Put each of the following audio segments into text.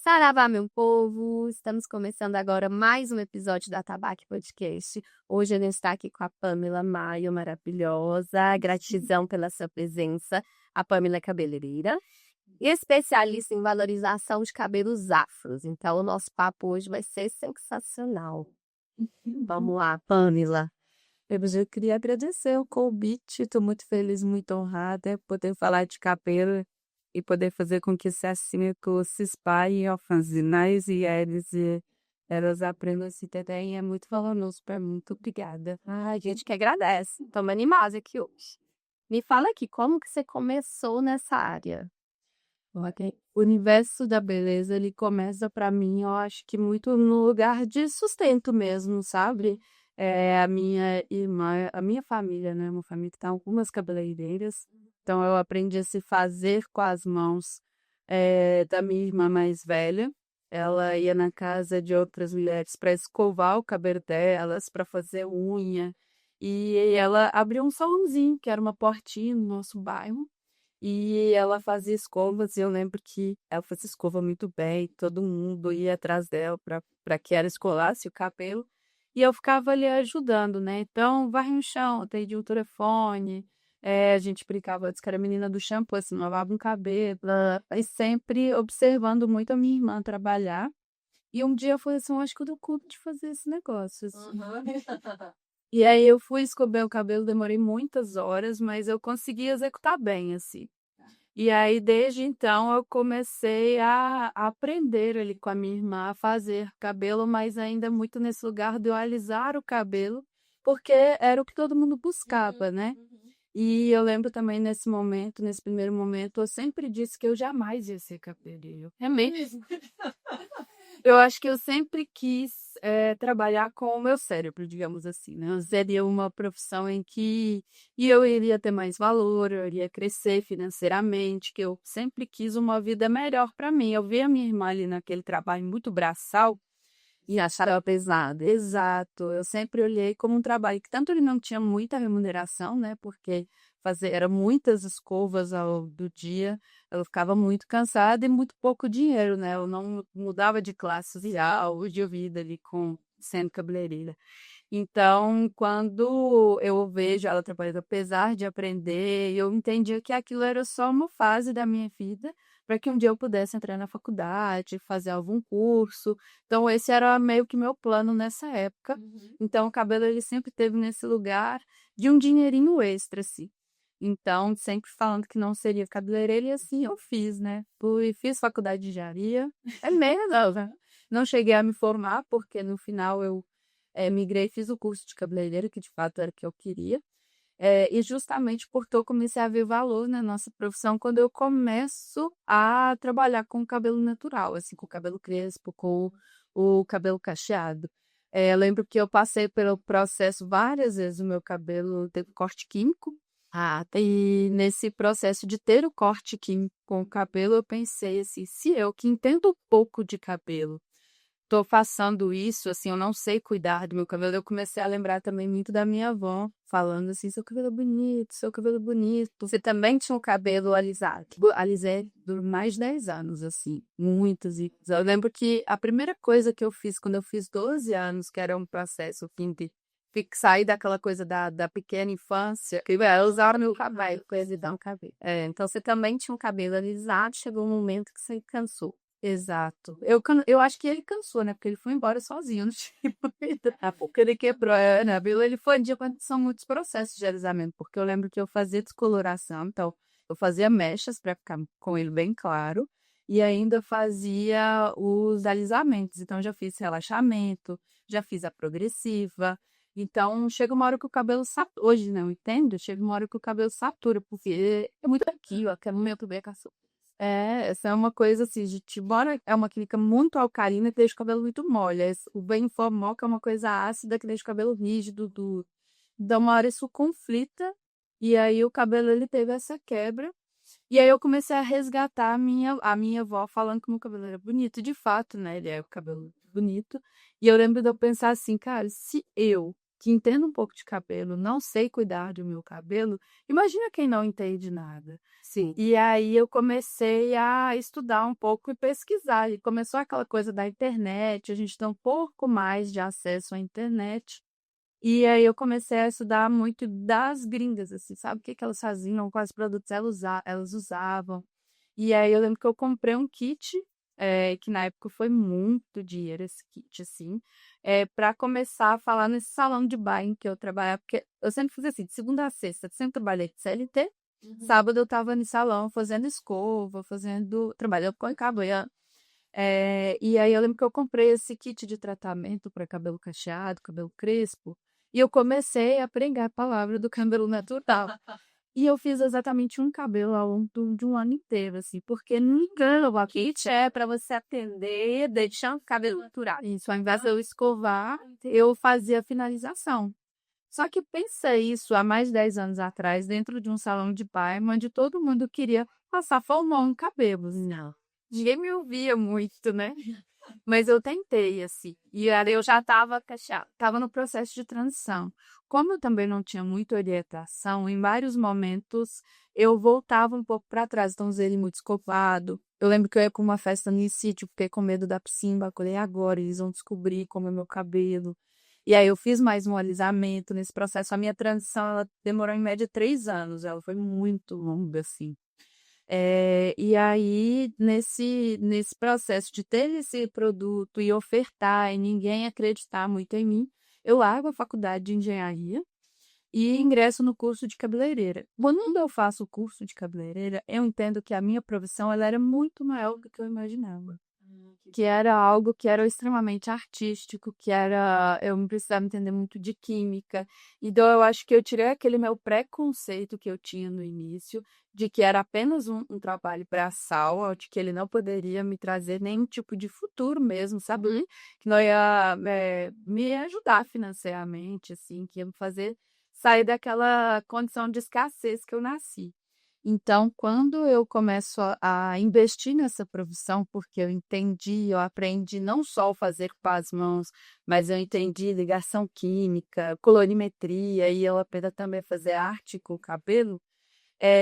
Saravá, meu povo! Estamos começando agora mais um episódio da Tabaque Podcast. Hoje a gente está aqui com a Pamela Maio, maravilhosa. Gratidão pela sua presença. A Pamela é cabeleireira e especialista em valorização de cabelos afros. Então, o nosso papo hoje vai ser sensacional. Vamos lá, Pamela. Eu queria agradecer o convite, estou muito feliz, muito honrada poder falar de cabelo e poder fazer com que esse assunto se espalhe aos finais e elas aprendam a se entender. É muito valoroso para mim. Muito obrigada. Ai, gente que agradece. Estamos animados aqui hoje. Me fala aqui, como que você começou nessa área? O universo da beleza, ele começa para mim, eu acho que muito no lugar de sustento mesmo, sabe? A minha irmã, a minha família, né? Uma família que tem algumas cabeleireiras, então eu aprendi a se fazer com as mãos da minha irmã mais velha. Ela ia na casa de outras mulheres para escovar o cabelo delas, para fazer unha, e ela abriu um salãozinho, que era uma portinha no nosso bairro. E ela fazia escovas, e eu lembro que ela fazia escova muito bem, todo mundo ia atrás dela para que ela escolasse o cabelo, e eu ficava ali ajudando, né? Então, varre no chão, atendia o telefone, a gente brincava, disse que era a menina do shampoo, assim, lavava um cabelo, e sempre observando muito a minha irmã trabalhar. E um dia eu falei assim, eu acho que eu dou conta de fazer esse negócio, assim. E aí eu fui escover o cabelo, demorei muitas horas, mas eu consegui executar bem, assim. E aí, desde então, eu comecei a aprender ali com a minha irmã a fazer cabelo, mas ainda muito nesse lugar de eu alisar o cabelo, porque era o que todo mundo buscava, né? E eu lembro também nesse momento, nesse primeiro momento, eu sempre disse que eu jamais ia ser cabeleireiro. É mesmo? Eu acho que eu sempre quis trabalhar com o meu cérebro, digamos assim, né? Seria uma profissão em que eu iria ter mais valor, eu iria crescer financeiramente, que eu sempre quis uma vida melhor para mim. Eu vi a minha irmã ali naquele trabalho muito braçal. E acharam pesado. Exato. Eu sempre olhei como um trabalho que tanto ele não tinha muita remuneração, né? Porque eram muitas escovas do dia, eu ficava muito cansada e muito pouco dinheiro, né? Eu não mudava de classe social ou de vida ali sendo cabeleireira. Então, quando eu vejo ela trabalhando, apesar de aprender, eu entendia que aquilo era só uma fase da minha vida, para que um dia eu pudesse entrar na faculdade, fazer algum curso. Então, esse era meio que meu plano nessa época. Então, o cabelo ele sempre teve nesse lugar de um dinheirinho extra, assim. Então, sempre falando que não seria cabeleireira, e assim eu fiz, né? Fiz faculdade de engenharia. É mesmo, né? Não cheguei a me formar, porque no final eu migrei e fiz o curso de cabeleireiro, que de fato era o que eu queria. E justamente porque eu comecei a ver valor na nossa profissão quando eu começo a trabalhar com o cabelo natural, assim, com o cabelo crespo, com o cabelo cacheado. Eu lembro que eu passei pelo processo várias vezes, o meu cabelo teve corte químico. Ah, E nesse processo de ter o corte químico com o cabelo, eu pensei assim, se eu que entendo um pouco de cabelo tô passando isso, assim, eu não sei cuidar do meu cabelo. Eu comecei a lembrar também muito da minha avó, falando assim, seu cabelo é bonito, seu cabelo é bonito. você também tinha o cabelo alisado? Alisei por mais de 10 anos, assim, muitas. Eu lembro que a primeira coisa que eu fiz quando eu fiz 12 anos, que era um processo, fim de sair daquela coisa da pequena infância, que eu usava meu cabelo, coisa dar um cabelo. Então você também tinha um cabelo alisado, chegou um momento que você cansou. Exato. Eu acho que ele cansou, né? Porque ele foi embora sozinho, não tinha vida. Porque ele quebrou, né? Ele foi dia quando são muitos processos de alisamento, porque eu lembro que eu fazia descoloração, então eu fazia mechas para ficar com ele bem claro, e ainda fazia os alisamentos. Então já fiz relaxamento, já fiz a progressiva. Então chega uma hora que o cabelo satura. Hoje não entendo, chega uma hora que o cabelo satura, porque é muito aqui, ó, que é muito bem caçou. Essa é uma coisa assim, embora é uma clínica muito alcalina que deixa o cabelo muito mole. O Benformol, que é uma coisa ácida que deixa o cabelo rígido. Então, uma hora isso conflita, e aí o cabelo ele teve essa quebra. E aí eu comecei a resgatar a minha avó falando que o meu cabelo era bonito. De fato, né? Ele é o cabelo bonito. E eu lembro de eu pensar assim, cara, se eu que entendo um pouco de cabelo, não sei cuidar do meu cabelo, imagina quem não entende nada. Sim. E aí eu comecei a estudar um pouco e pesquisar, e começou aquela coisa da internet, a gente tem um pouco mais de acesso à internet. E aí eu comecei a estudar muito das gringas, assim, sabe, o que que elas faziam, quais produtos elas usavam. E aí eu lembro que eu comprei um kit, que na época foi muito dinheiro esse kit, assim, pra começar a falar nesse salão de bar em que eu trabalhava, porque eu sempre fiz assim, de segunda a sexta, sempre trabalhei de CLT, sábado eu estava no salão fazendo escova, trabalhando com cabelo. E aí eu lembro que eu comprei esse kit de tratamento para cabelo cacheado, cabelo crespo, e eu comecei a aprender a palavra do cabelo natural. E eu fiz exatamente um cabelo ao longo de um ano inteiro, assim, porque não engana, o kit é para você atender, deixando o cabelo natural. Isso, ao invés de eu escovar, eu fazia a finalização. Só que pensei isso há mais de 10 anos atrás, dentro de um salão de bar, onde todo mundo queria passar formol em cabelos. Não. Ninguém me ouvia muito, né? Mas eu tentei, assim. E aí eu já estava no processo de transição. Como eu também não tinha muita orientação, em vários momentos eu voltava um pouco para trás. Então, usei ele muito escovado. Eu lembro que eu ia para uma festa no sítio, fiquei com medo da piscina. Falei, agora eles vão descobrir como é meu cabelo. E aí eu fiz mais um alisamento nesse processo. A minha transição, ela demorou em média 3 anos. Ela foi muito longa, assim. E aí, nesse processo de ter esse produto e ofertar e ninguém acreditar muito em mim, eu largo a faculdade de engenharia e ingresso no curso de cabeleireira. Quando eu faço o curso de cabeleireira, eu entendo que a minha profissão ela era muito maior do que eu imaginava. Que era algo que era extremamente artístico, eu não precisava entender muito de química. Então, eu acho que eu tirei aquele meu preconceito que eu tinha no início, de que era apenas um trabalho braçal, de que ele não poderia me trazer nenhum tipo de futuro mesmo, sabe? Que não ia, me ajudar financeiramente, assim, que ia me fazer sair daquela condição de escassez que eu nasci. Então, quando eu começo a investir nessa profissão, porque eu entendi, eu aprendi não só o fazer com as mãos, mas eu entendi ligação química, colorimetria, e eu aprendi também a fazer arte com o cabelo,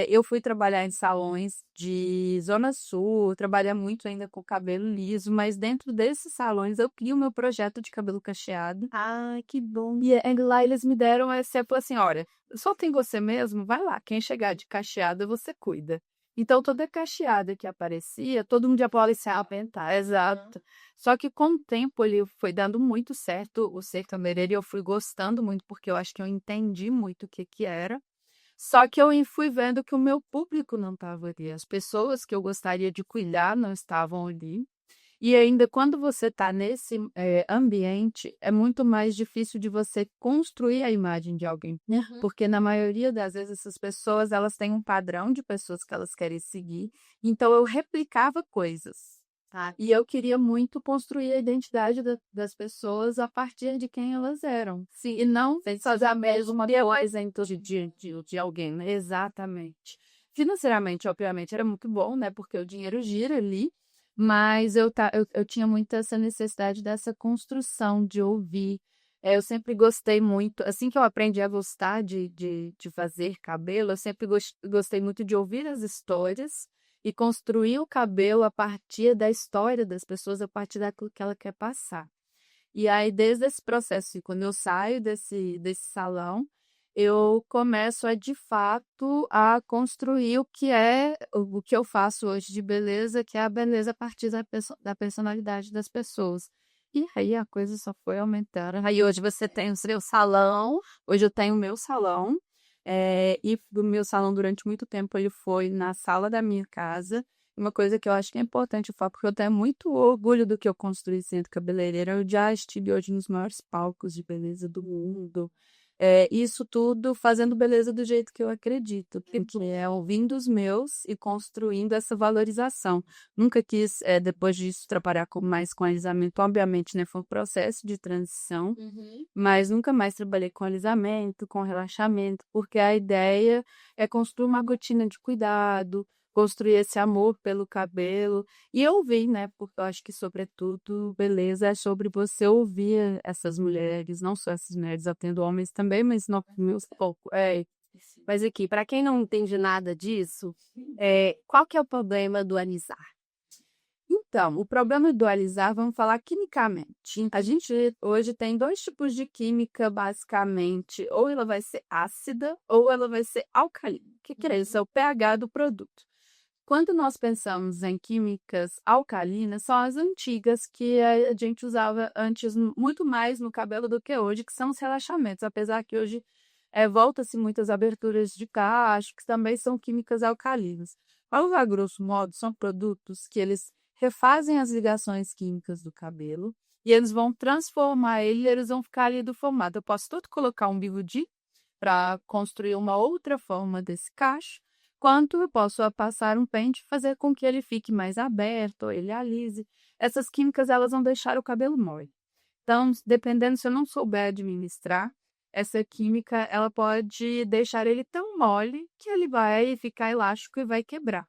eu fui trabalhar em salões de Zona Sul, trabalhar muito ainda com cabelo liso, mas dentro desses salões eu crio o meu projeto de cabelo cacheado. Ai, que bom. E lá eles me deram essa, falou assim, olha, só tem você mesmo, vai lá, quem chegar de cacheada você cuida. Então toda cacheada que aparecia, todo mundo já pode se aventar, exato. Só que com o tempo ele foi dando muito certo o ser cabeleireiro e eu fui gostando muito, porque eu acho que eu entendi muito o que que era. Só que eu fui vendo que o meu público não estava ali, as pessoas que eu gostaria de cuidar não estavam ali. E ainda quando você está nesse, ambiente, é muito mais difícil de você construir a imagem de alguém, porque na maioria das vezes essas pessoas, elas têm um padrão de pessoas que elas querem seguir, então eu replicava coisas. Tá. E eu queria muito construir a identidade das pessoas a partir de quem elas eram. Sim. E não fazer a mesma coisa de alguém, né? Exatamente. Financeiramente, obviamente, era muito bom, né? Porque o dinheiro gira ali, mas eu tinha muito essa necessidade dessa construção, de ouvir. Eu sempre gostei muito, assim que eu aprendi a gostar de fazer cabelo, eu sempre gostei muito de ouvir as histórias e construir o cabelo a partir da história das pessoas, a partir daquilo que ela quer passar. E aí, desde esse processo, quando eu saio desse salão, eu começo de fato, a construir o que eu faço hoje de beleza, que é a beleza a partir da personalidade das pessoas. E aí a coisa só foi aumentando. Aí hoje você tem o seu salão, hoje eu tenho o meu salão, e o meu salão durante muito tempo ele foi na sala da minha casa. Uma coisa que eu acho que é importante eu falar, porque eu tenho muito orgulho do que eu construí sendo cabeleireira. Eu já estive hoje nos maiores palcos de beleza do mundo. Isso tudo fazendo beleza do jeito que eu acredito, porque é ouvindo os meus e construindo essa valorização. Nunca quis, depois disso, trabalhar mais com alisamento. Obviamente, né, foi um processo de transição, mas nunca mais trabalhei com alisamento, com relaxamento, porque a ideia é construir uma rotina de cuidado, construir esse amor pelo cabelo e ouvir, né? Porque eu acho que, sobretudo, beleza é sobre você ouvir essas mulheres, não só essas mulheres, atendo homens também, mas não meus pouco. Mas aqui, para quem não entende nada disso, qual que é o problema do alisar? Então, o problema do alisar, vamos falar quimicamente. A gente hoje tem 2 tipos de química, basicamente, ou ela vai ser ácida ou ela vai ser alcalina. O que é isso? É o pH do produto. Quando nós pensamos em químicas alcalinas, são as antigas que a gente usava antes muito mais no cabelo do que hoje, que são os relaxamentos, apesar que hoje volta-se muitas aberturas de cacho, que também são químicas alcalinas. A grosso modo, são produtos que eles refazem as ligações químicas do cabelo e eles vão transformar ele, eles vão ficar ali do formato. Eu posso tanto colocar um bigudi para construir uma outra forma desse cacho, quanto eu posso passar um pente e fazer com que ele fique mais aberto, ou ele alise. Essas químicas, elas vão deixar o cabelo mole. Então, dependendo se eu não souber administrar, essa química, ela pode deixar ele tão mole que ele vai ficar elástico e vai quebrar.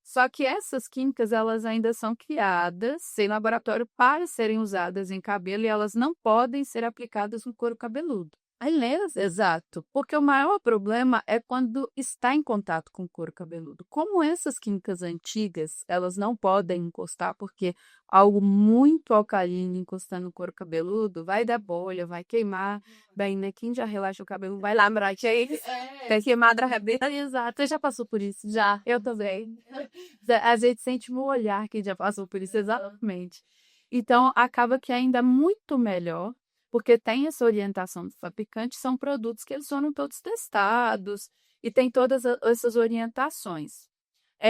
Só que essas químicas, elas ainda são criadas em laboratório para serem usadas em cabelo e elas não podem ser aplicadas no couro cabeludo. Beleza. Exato, porque o maior problema é quando está em contato com o couro cabeludo. Como essas químicas antigas, elas não podem encostar, porque algo muito alcalino encostando no couro cabeludo vai dar bolha, vai queimar. Bem, né? Quem já relaxa o cabelo vai lembrar que aí tem queimada rabeta. Exato, você já passou por isso? Já. Eu também. A gente sente no olhar que já passou por isso, exatamente. Então, acaba que é ainda muito melhor porque tem essa orientação do fabricante, são produtos que eles foram todos testados e tem todas essas orientações.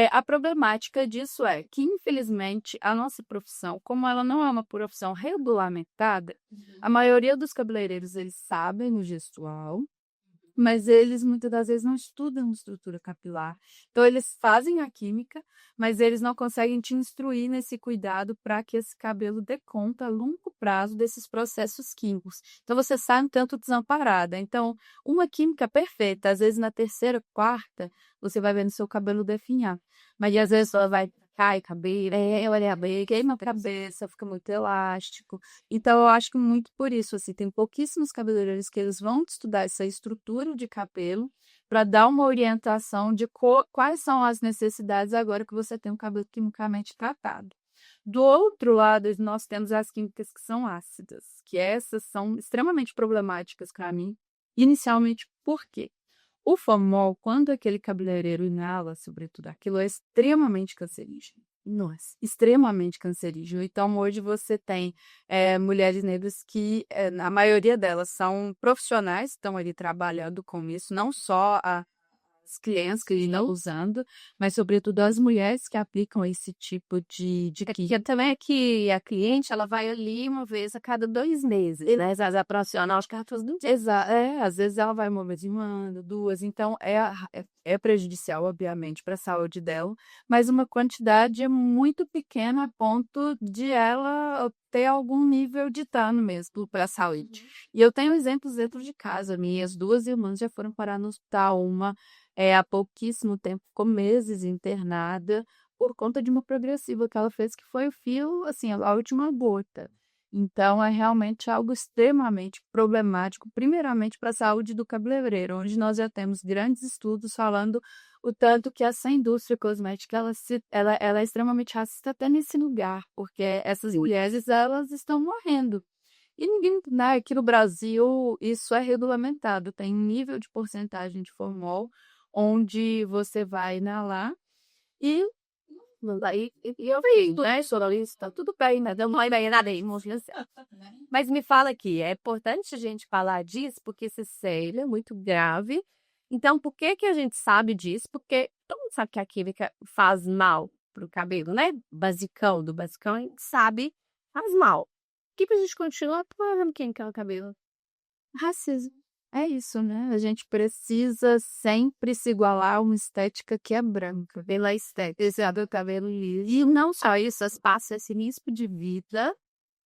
A problemática disso é que, infelizmente, a nossa profissão, como ela não é uma profissão regulamentada, a maioria dos cabeleireiros, eles sabem o gestual, mas eles muitas das vezes não estudam estrutura capilar. Então, eles fazem a química, mas eles não conseguem te instruir nesse cuidado para que esse cabelo dê conta a longo prazo desses processos químicos. Então, você sai um tanto desamparada. Então, uma química perfeita, às vezes na terceira, quarta, você vai vendo seu cabelo definhar. Mas às vezes ela vai cai cabelo, eu olhei bem, queima a cabeça, fica muito elástico. Então, eu acho que muito por isso, assim, tem pouquíssimos cabeleireiros que eles vão estudar essa estrutura de cabelo para dar uma orientação de quais são as necessidades agora que você tem um cabelo quimicamente tratado. Do outro lado, nós temos as químicas que são ácidas, que essas são extremamente problemáticas para mim. Inicialmente, por quê? O formol, quando aquele cabeleireiro inala, sobretudo, aquilo é extremamente cancerígeno. Nossa. Extremamente cancerígeno. Então, hoje você tem mulheres negras que, a maioria delas são profissionais, estão ali trabalhando com isso, não só as clientes que estão usando, mas sobretudo as mulheres que aplicam esse tipo de Porque também é que a cliente, ela vai ali uma vez a cada 2 meses, né? Às vezes a profissional, acho que ela faz às vezes ela vai uma vez em um ano, 2, então é prejudicial, obviamente, para a saúde dela, mas uma quantidade muito pequena a ponto de ela ter algum nível de dano mesmo para a saúde. E eu tenho exemplos dentro de casa, minhas 2 irmãs já foram parar no hospital, uma há pouquíssimo tempo, ficou meses internada por conta de uma progressiva que ela fez, que foi o fio, assim, a última gota. Então, é realmente algo extremamente problemático, primeiramente para a saúde do cabeleireiro, onde nós já temos grandes estudos falando o tanto que essa indústria cosmética ela é extremamente racista até nesse lugar, porque essas mulheres elas estão morrendo. E ninguém, né, aqui no Brasil, isso é regulamentado, tem um nível de porcentagem de formol, onde você vai inalar e eu vi, né, jornalista, tudo bem, né? Não vai bem nada aí, mas me fala aqui, é importante a gente falar disso, porque isso é sério, é muito grave. Então, por que que a gente sabe disso? Porque todo mundo sabe que a química faz mal pro cabelo, né? Basicão do basicão, a gente sabe, faz mal. Que pra gente continuar falando quem quer o cabelo? racismo. É isso, né? A gente precisa sempre se igualar a uma estética que é branca. Pela estética do cabelo liso. E não só isso, as passam esse risco de vida.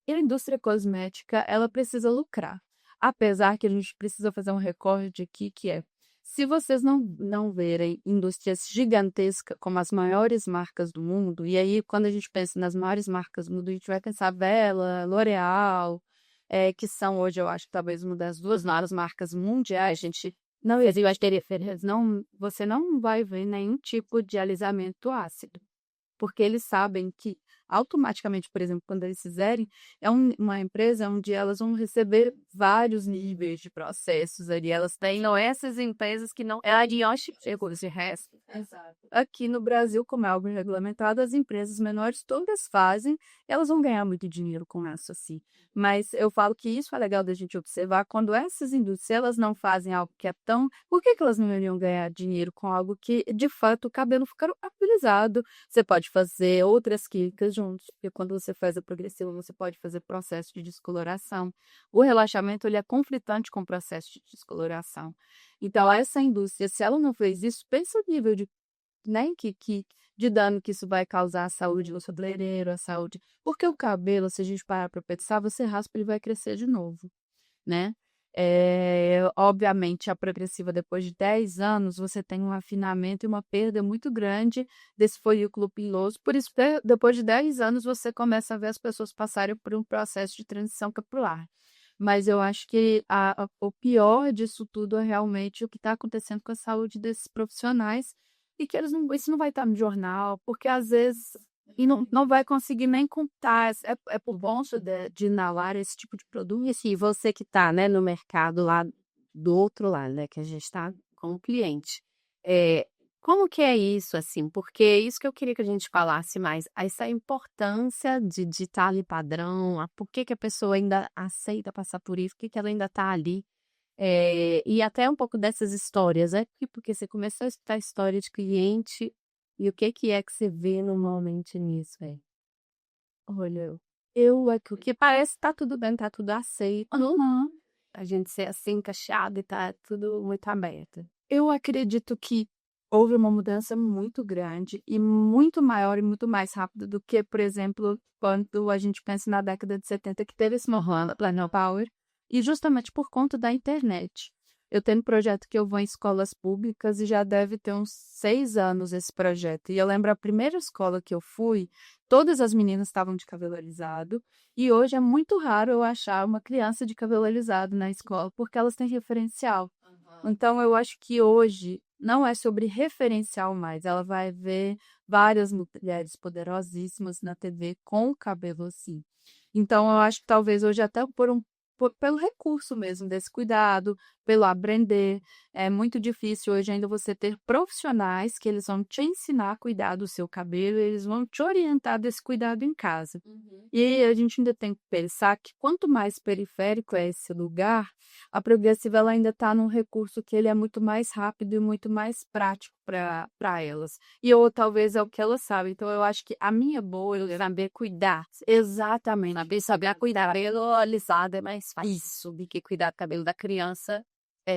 E a indústria cosmética, ela precisa lucrar. Apesar que a gente precisa fazer um recorde aqui, que é, Se vocês não verem indústrias gigantescas como as maiores marcas do mundo, e aí quando a gente pensa nas maiores marcas do mundo, a gente vai pensar Bella, L'Oréal, que são hoje, eu acho, talvez uma das duas maiores marcas mundiais, gente. Não existe diferença, não, você não vai ver nenhum tipo de alisamento ácido, porque eles sabem que automaticamente, por exemplo, quando eles fizerem, uma empresa onde elas vão receber vários níveis de processos ali, elas têm Não, essas empresas que não. É a de de resto. Exato. Aqui no Brasil, como é algo regulamentado, as empresas menores todas fazem, elas vão ganhar muito dinheiro com isso, assim. Mas eu falo que isso é legal da gente observar, quando essas indústrias elas não fazem algo que é tão... Por que elas não iriam ganhar dinheiro com algo que, de fato, o cabelo fica atualizado? Você pode fazer outras químicas juntos, porque quando você faz a progressiva, você pode fazer processo de descoloração. O relaxamento, ele é conflitante com o processo de descoloração. Então, essa indústria, se ela não fez isso, pensa o nível de, né, de dano que isso vai causar à saúde do cabeleireiro, à saúde. Porque o cabelo, se a gente parar para pensar, você raspa, ele vai crescer de novo, né? Obviamente, a progressiva, depois de 10 anos, você tem um afinamento e uma perda muito grande desse folículo piloso. Por isso, depois de 10 anos, você começa a ver as pessoas passarem por um processo de transição capilar. Mas eu acho que o pior disso tudo é realmente o que está acontecendo com a saúde desses profissionais e que isso não vai estar no jornal, porque às vezes e não vai conseguir nem contar. É por conta de inalar esse tipo de produto. E assim, você que está, né, no mercado lá do outro lado, né, que a gente está como cliente, como que é isso, assim? Porque é isso que eu queria que a gente falasse mais, essa importância de estar ali padrão, por que que a pessoa ainda aceita passar por isso, por que que ela ainda está ali, e até um pouco dessas histórias, né? Porque você começou a escutar a história de cliente e o que é que você vê normalmente nisso, é? Olha, O que parece que tá tudo bem, tá tudo aceito. uhum. A gente ser assim encaixado e tá tudo muito aberto. Eu acredito que houve uma mudança muito grande e muito maior e muito mais rápida do que, por exemplo, quando a gente pensa na década de 70 que teve esse movimento Planet Power, e justamente por conta da internet. Eu tenho um projeto que eu vou em escolas públicas e já deve ter uns 6 anos esse projeto. E eu lembro a primeira escola que eu fui, todas as meninas estavam de cabelo alisado, e hoje é muito raro eu achar uma criança de cabelo alisado na escola, porque elas têm referencial. Então, eu acho que hoje não é sobre referencial mais. Ela vai ver várias mulheres poderosíssimas na TV com o cabelo assim. Então, eu acho que talvez hoje até pelo recurso mesmo desse cuidado, pelo aprender. É muito difícil hoje ainda você ter profissionais que eles vão te ensinar a cuidar do seu cabelo, eles vão te orientar desse cuidado em casa. E a gente ainda tem que pensar que quanto mais periférico é esse lugar, a progressiva ela ainda está num recurso que ele é muito mais rápido e muito mais prático para elas. E ou talvez é o que elas sabem. Então eu acho que a minha boa é saber cuidar. Exatamente. Saber cuidar. Cabelo alisado é mais fácil do que cuidar do cabelo da criança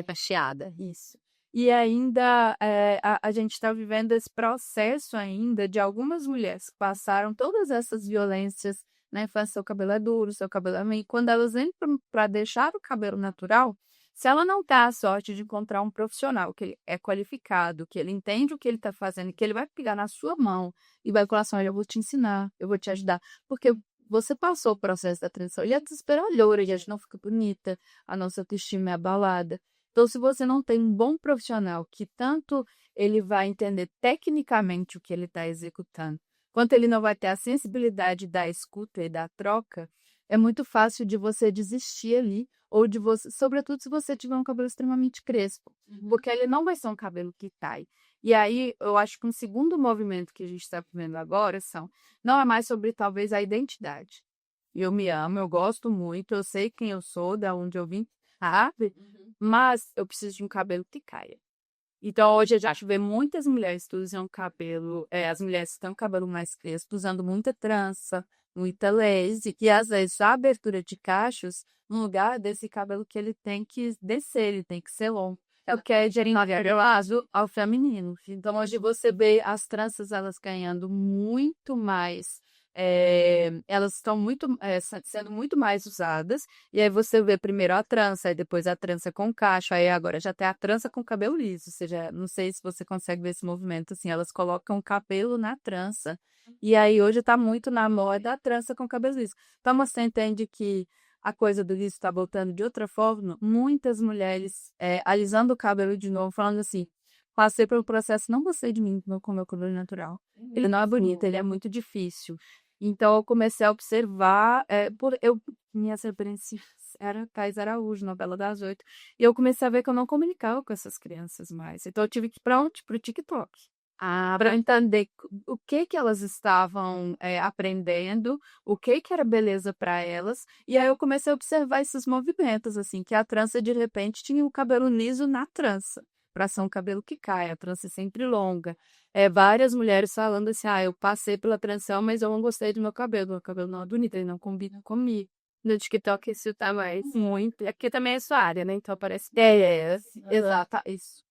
cacheada. Isso. E ainda a gente está vivendo esse processo ainda de algumas mulheres que passaram todas essas violências na infância, seu cabelo é duro, seu cabelo é meio. Quando elas entram para deixar o cabelo natural, se ela não tá a sorte de encontrar um profissional que ele é qualificado, que ele entende o que ele está fazendo, que ele vai pegar na sua mão e vai falar assim, olha, eu vou te ensinar, eu vou te ajudar, porque você passou o processo da transição e a desespero loura, e a gente não fica bonita, a nossa autoestima é abalada. Então, se você não tem um bom profissional que tanto ele vai entender tecnicamente o que ele está executando, quanto ele não vai ter a sensibilidade da escuta e da troca, é muito fácil de você desistir ali, ou de você, sobretudo se você tiver um cabelo extremamente crespo, porque ele não vai ser um cabelo que cai. E aí, eu acho que um segundo movimento que a gente está vivendo agora não é mais sobre talvez a identidade. Eu me amo, eu gosto muito, eu sei quem eu sou, da onde eu vim, sabe? Mas eu preciso de um cabelo que caia. Então, hoje a gente vê muitas mulheres que usam cabelo, as mulheres que têm o cabelo mais crespo, usando muita trança, muita lace, e às vezes a abertura de cachos, no lugar desse cabelo que ele tem que descer, ele tem que ser longo. É o que é de azul ao feminino. Então, hoje você vê as tranças, elas ganhando muito mais elas estão sendo muito mais usadas. E aí você vê primeiro a trança, aí depois a trança com cacho, aí agora já tem a trança com cabelo liso. Ou seja, não sei se você consegue ver esse movimento, assim, elas colocam o cabelo na trança. E aí hoje tá muito na moda a trança com cabelo liso. Então você entende que a coisa do liso está voltando de outra forma? Muitas mulheres alisando o cabelo de novo, falando assim, passei pelo processo, não gostei de mim com meu cabelo natural. Ele não é bonito, ele é muito difícil. Então, eu comecei a observar, minhas referências era Thais Araújo, novela das 8, e eu comecei a ver que eu não comunicava com essas crianças mais. Então, eu tive que ir para onde? Para o TikTok. Para entender o que que elas estavam aprendendo, o que que era beleza para elas, e aí eu comecei a observar esses movimentos, assim, que a trança, de repente, tinha o cabelo liso na trança, para ser um cabelo que cai, a trança é sempre longa. Várias mulheres falando assim, eu passei pela transição, mas eu não gostei do meu cabelo não é bonito, ele não combina comigo. No TikTok isso tá mais. Muito. Aqui também é sua área, né? Então aparece.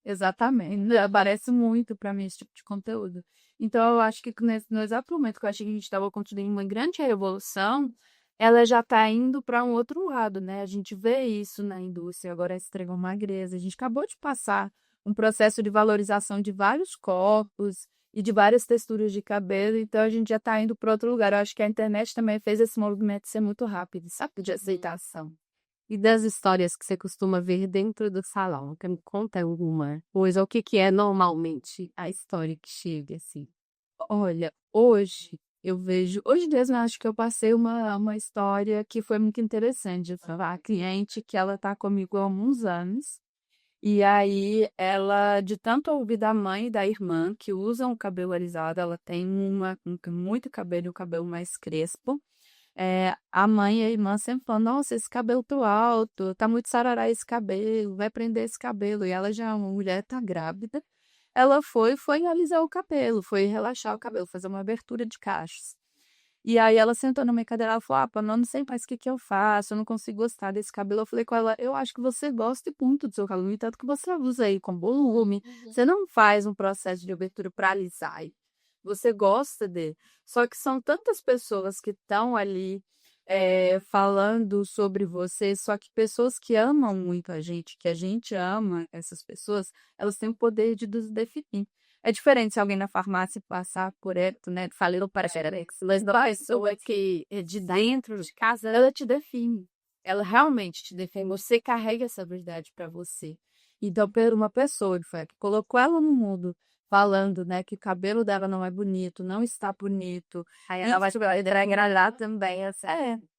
Exatamente. Aparece muito para mim esse tipo de conteúdo. Então, eu acho que no exato momento que eu achei que a gente estava construindo uma grande revolução, ela já está indo para um outro lado, né? A gente vê isso na indústria, agora a Estrela Magreza. A gente acabou de passar um processo de valorização de vários corpos e de várias texturas de cabelo, então a gente já está indo para outro lugar. Eu acho que a internet também fez esse movimento ser muito rápido, sabe? De aceitação. E das histórias que você costuma ver dentro do salão? Me conta alguma coisa. O que que é normalmente a história que chega, assim? Olha, hoje eu vejo, hoje mesmo eu acho que eu passei uma história que foi muito interessante. A cliente que ela está comigo há alguns anos. E aí, ela, de tanto ouvir da mãe e da irmã, que usam o cabelo alisado, ela tem muito cabelo e o cabelo mais crespo. A mãe e a irmã sempre falam, nossa, esse cabelo tão alto, tá muito sarará esse cabelo, vai prender esse cabelo. E ela já é uma mulher, tá grávida. Ela foi alisar o cabelo, foi relaxar o cabelo, fazer uma abertura de cachos. E aí ela sentou na minha cadeira, ela falou, Pana, eu não sei mais o que que eu faço, eu não consigo gostar desse cabelo. Eu falei com ela, eu acho que você gosta e ponto do seu cabelo, no tanto que você usa aí com volume, você não faz um processo de abertura para alisar, você gosta dele. Só que são tantas pessoas que estão ali falando sobre você, só que pessoas que amam muito a gente, que a gente ama essas pessoas, elas têm o poder de nos definir. É diferente se alguém na farmácia passar por né, falando para Xerex, mas não a pessoa que é de dentro de casa, ela te define. Ela realmente te define. Você carrega essa verdade para você. Então, por uma pessoa que colocou ela no mundo, falando, né, que o cabelo dela não é bonito, não está bonito. Aí ela vai engranar também, assim.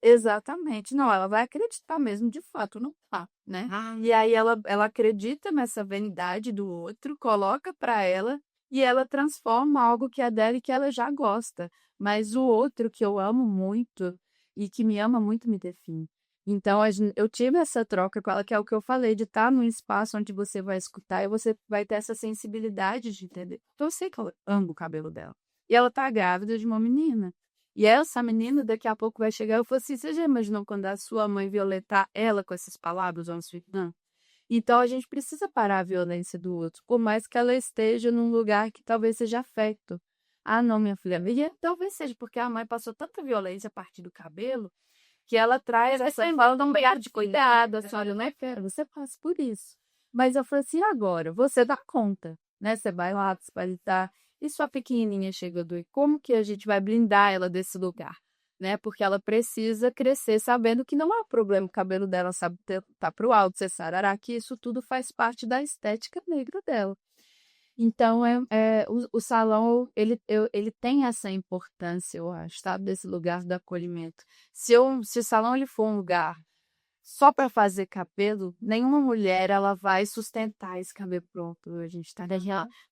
Exatamente. Não, ela vai acreditar mesmo, de fato, não tá, né? E aí ela acredita nessa vanidade do outro, coloca para ela e ela transforma algo que é dela e que ela já gosta. Mas o outro que eu amo muito e que me ama muito me define. Então, eu tive essa troca com ela, que é o que eu falei, de estar num espaço onde você vai escutar e você vai ter essa sensibilidade de entender. Então, eu sei que eu amo o cabelo dela. E ela tá grávida de uma menina. E essa menina daqui a pouco vai chegar. Eu falei assim: você já imaginou quando a sua mãe violentar ela com essas palavras? Não. Então, a gente precisa parar a violência do outro, por mais que ela esteja num lugar que talvez seja afeto. Ah, não, minha filha. E talvez seja porque a mãe passou tanta violência a partir do cabelo que ela traz essa envolve um pegado de cuidado, a senhora não é quero, você passa por isso. Mas eu falei assim, agora, você dá conta, né? Você vai lá, você vai estar, e sua pequenininha chega do como que a gente vai blindar ela desse lugar, né? Porque ela precisa crescer sabendo que não é um problema o cabelo dela, sabe, tá pro alto, ser sarará, que isso tudo faz parte da estética negra dela. Então, o salão, ele tem essa importância, eu acho, sabe? Desse lugar do acolhimento. Se o salão ele for um lugar só para fazer cabelo, nenhuma mulher ela vai sustentar esse cabelo pronto. A gente tá ali,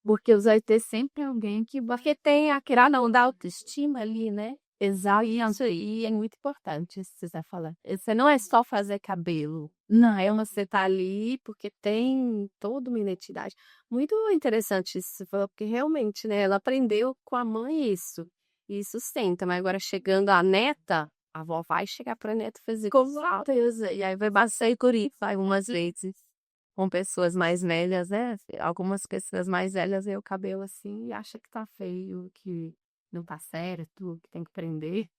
porque vai ter sempre alguém que vai. Porque tem aquela não da autoestima ali, né? Exato. Isso aí é muito importante, isso que você está falando. Você não é só fazer cabelo. Não, Você tá ali porque tem toda uma identidade. Muito interessante isso que você falou, porque realmente, né, ela aprendeu com a mãe isso. E sustenta, mas agora chegando a neta, a avó vai chegar pra neta fazer com certeza. e aí vai bater e curir, vai umas vezes com pessoas mais velhas, né? Algumas pessoas mais velhas veem o cabelo assim e acha que tá feio, que não tá certo, que tem que prender.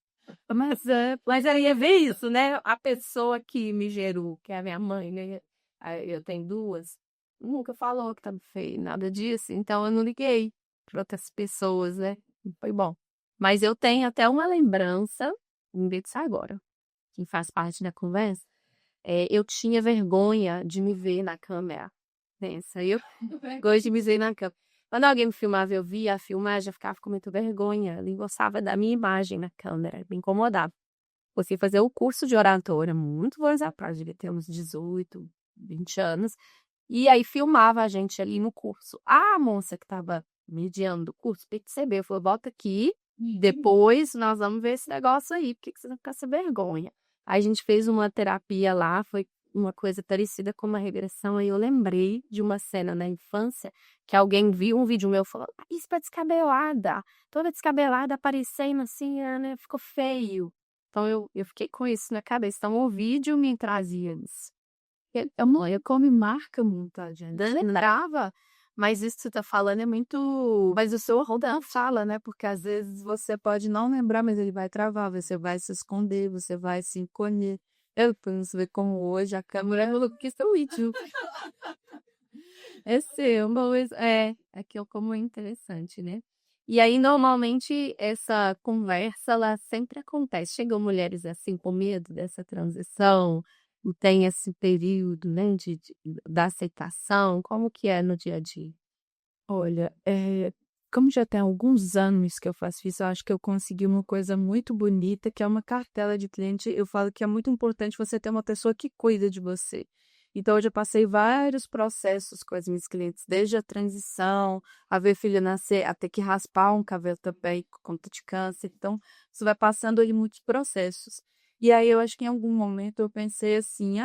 Mas aí é ver isso, né? A pessoa que me gerou, que é a minha mãe, né? Aí eu tenho duas, Nunca falou que tava feio, nada disso, então eu não liguei para outras pessoas, né? Foi bom. Mas eu tenho até uma lembrança, lembrei disso agora, que faz parte da conversa. Eu tinha vergonha de me ver na câmera. Pensa, eu gosto de me ver na câmera. Quando alguém me filmava, eu via a filmagem, eu ficava com muita vergonha. Eu nem gostava da minha imagem na câmera, me incomodava. Você fazer o curso de oratória, muito anos atrás, devia ter uns 18, 20 anos. E aí filmava a gente ali no curso. A moça que estava mediando o curso percebeu, falou, bota aqui, depois nós vamos ver esse negócio aí, por que que você vai ficar essa vergonha? Aí a gente fez uma terapia lá, foi uma coisa parecida com uma regressão, aí eu lembrei de uma cena na infância, que alguém viu um vídeo meu e falou, isso é descabelada, toda descabelada aparecendo assim, né, ficou feio. Então eu fiquei com isso na cabeça, então o vídeo me trazia isso. é uma coisa que me marca muito, a gente. Lembrava, mas isso que você tá falando é muito. Mas o seu Rodan fala, né? Porque às vezes você pode não lembrar, mas ele vai travar, você vai se esconder, você vai se encolher. Eu penso ver como hoje a câmera falou que isso é vídeo. É seu, mas aquilo como é interessante, né? E aí, normalmente, essa conversa, ela sempre acontece. Chegam mulheres assim com medo dessa transição, e tem esse período, né, da aceitação. Como que é no dia a dia? Olha, como já tem alguns anos que eu faço isso, eu acho que eu consegui uma coisa muito bonita, que é uma cartela de cliente. Eu falo que é muito importante você ter uma pessoa que cuida de você. Então, eu já passei vários processos com as minhas clientes, desde a transição, a ver filho nascer, a ter que raspar um cabelo também por conta de câncer. Então, você vai passando ali muitos processos. E aí, eu acho que em algum momento eu pensei assim,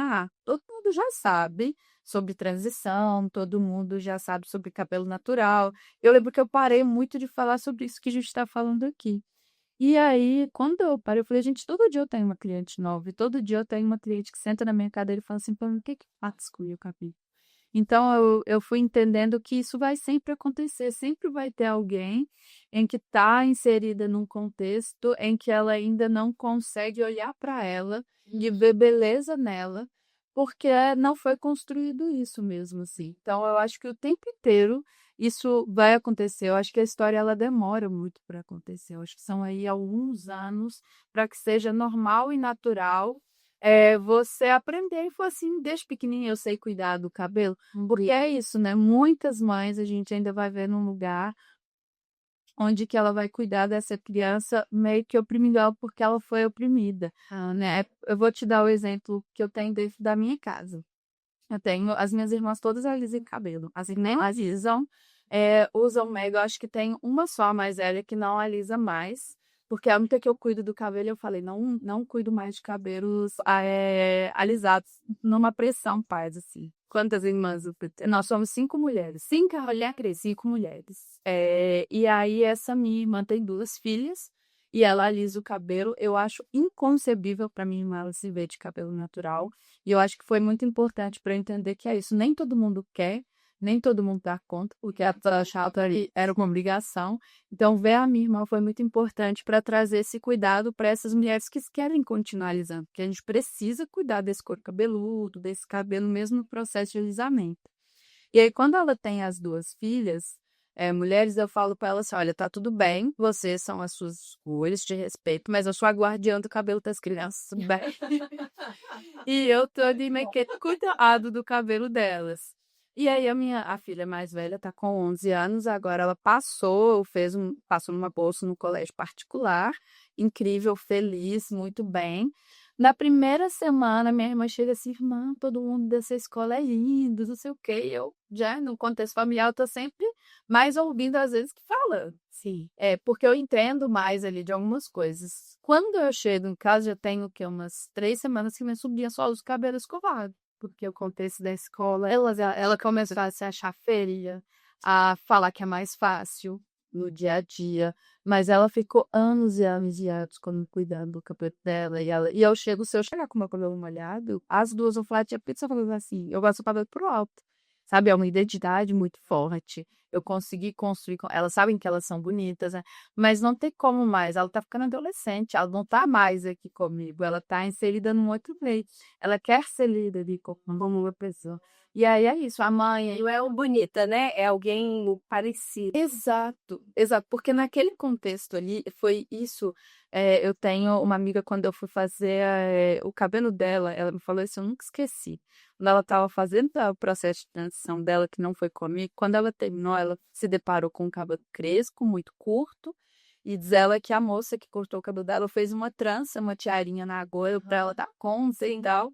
todo mundo já sabe sobre transição, todo mundo já sabe sobre cabelo natural. Eu lembro que eu parei muito de falar sobre isso que a gente está falando aqui. E aí, quando eu parei, eu falei, gente, todo dia eu tenho uma cliente nova, e todo dia eu tenho uma cliente que senta na minha cadeira e fala assim, o que que faço com o cabelo? Então, eu fui entendendo que isso vai sempre acontecer, sempre vai ter alguém em que está inserida num contexto em que ela ainda não consegue olhar para ela e ver beleza nela, porque não foi construído isso mesmo, assim. Então, eu acho que o tempo inteiro isso vai acontecer. Eu acho que a história ela demora muito para acontecer. Eu acho que são aí alguns anos para que seja normal e natural você aprender e for assim, desde pequenininha eu sei cuidar do cabelo, porque é isso, né? Muitas mães a gente ainda vai ver num lugar onde que ela vai cuidar dessa criança meio que oprimindo ela porque ela foi oprimida, né? Eu vou te dar o exemplo que eu tenho dentro da minha casa. Eu tenho as minhas irmãs todas alisam cabelo, assim, nem alisam, usam mega, eu acho que tem uma só a mais velha que não alisa mais, porque a única que eu cuido do cabelo, eu falei, não cuido mais de cabelos alisados, numa pressão paz, assim. Quantas irmãs o PT? Nós somos 5 mulheres, 5 mulheres, 5 mulheres. E aí essa minha irmã tem 2 filhas, e ela alisa o cabelo. Eu acho inconcebível para minha irmã ela se ver de cabelo natural. E eu acho que foi muito importante para eu entender que é isso. Nem todo mundo quer, nem todo mundo dá conta, porque a chata ali era uma obrigação. Então, ver a minha irmã foi muito importante para trazer esse cuidado para essas mulheres que querem continuar alisando, porque a gente precisa cuidar desse couro cabeludo, desse cabelo, mesmo no processo de alisamento. E aí, quando ela tem as 2 filhas, mulheres, eu falo para elas assim, olha, tá tudo bem, vocês são as suas escolhas, te respeito, mas eu sou a guardiã do cabelo das crianças, tudo bem? E eu tô ali meio que cuidado do cabelo delas. E aí a filha mais velha tá com 11 anos, agora ela passou numa bolsa no colégio particular, incrível, feliz, muito bem. Na primeira semana, minha irmã chega assim, irmã, todo mundo dessa escola é lindo, não sei o quê. E eu, já no contexto familiar, eu tô sempre mais ouvindo às vezes que falando. Sim. Porque eu entendo mais ali de algumas coisas. Quando eu chego em casa, já tenho o quê? Umas 3 semanas que minha sobrinha só usa o cabelo escovado. Porque o contexto da escola, ela começou a se achar feia, a falar que é mais fácil no dia a dia. Mas ela ficou anos e anos e anos cuidando do cabelo dela. E eu chego, se eu chegar com o meu cabelo molhado, as duas vão falar, tia Pizza falando assim, eu gosto do cabelo pro alto. sabe? É uma identidade muito forte. Eu consegui construir elas sabem que elas são bonitas, né, mas não tem como mais, ela tá ficando adolescente, ela não tá mais aqui comigo, ela tá inserida num outro meio. Ela quer ser lida ali como uma pessoa. E aí é isso, a mãe Não é o bonita, né? É alguém parecido. exato, exato, porque naquele contexto ali foi isso. Eu tenho uma amiga, quando eu fui fazer o cabelo dela, ela me falou isso, eu nunca esqueci. Quando ela estava fazendo o processo de transição dela, que não foi comigo, quando ela terminou, ela se deparou com um cabelo crespo, muito curto, e diz ela que a moça que cortou o cabelo dela fez uma trança, uma tiarinha na goela para ela dar conta e tal.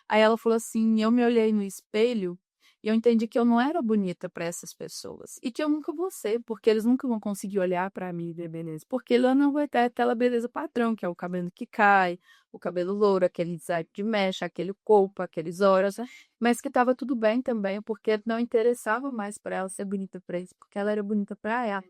Aí ela falou assim: eu me olhei no espelho e eu entendi que eu não era bonita para essas pessoas. E que eu nunca vou ser, porque eles nunca vão conseguir olhar para mim e ver beleza. Porque ela não vai ter aquela beleza padrão, que é o cabelo que cai, o cabelo louro, aquele design de mecha, aquele corpo, aqueles olhos, né? Mas que estava tudo bem também, porque não interessava mais para ela ser bonita para isso, porque ela era bonita para ela.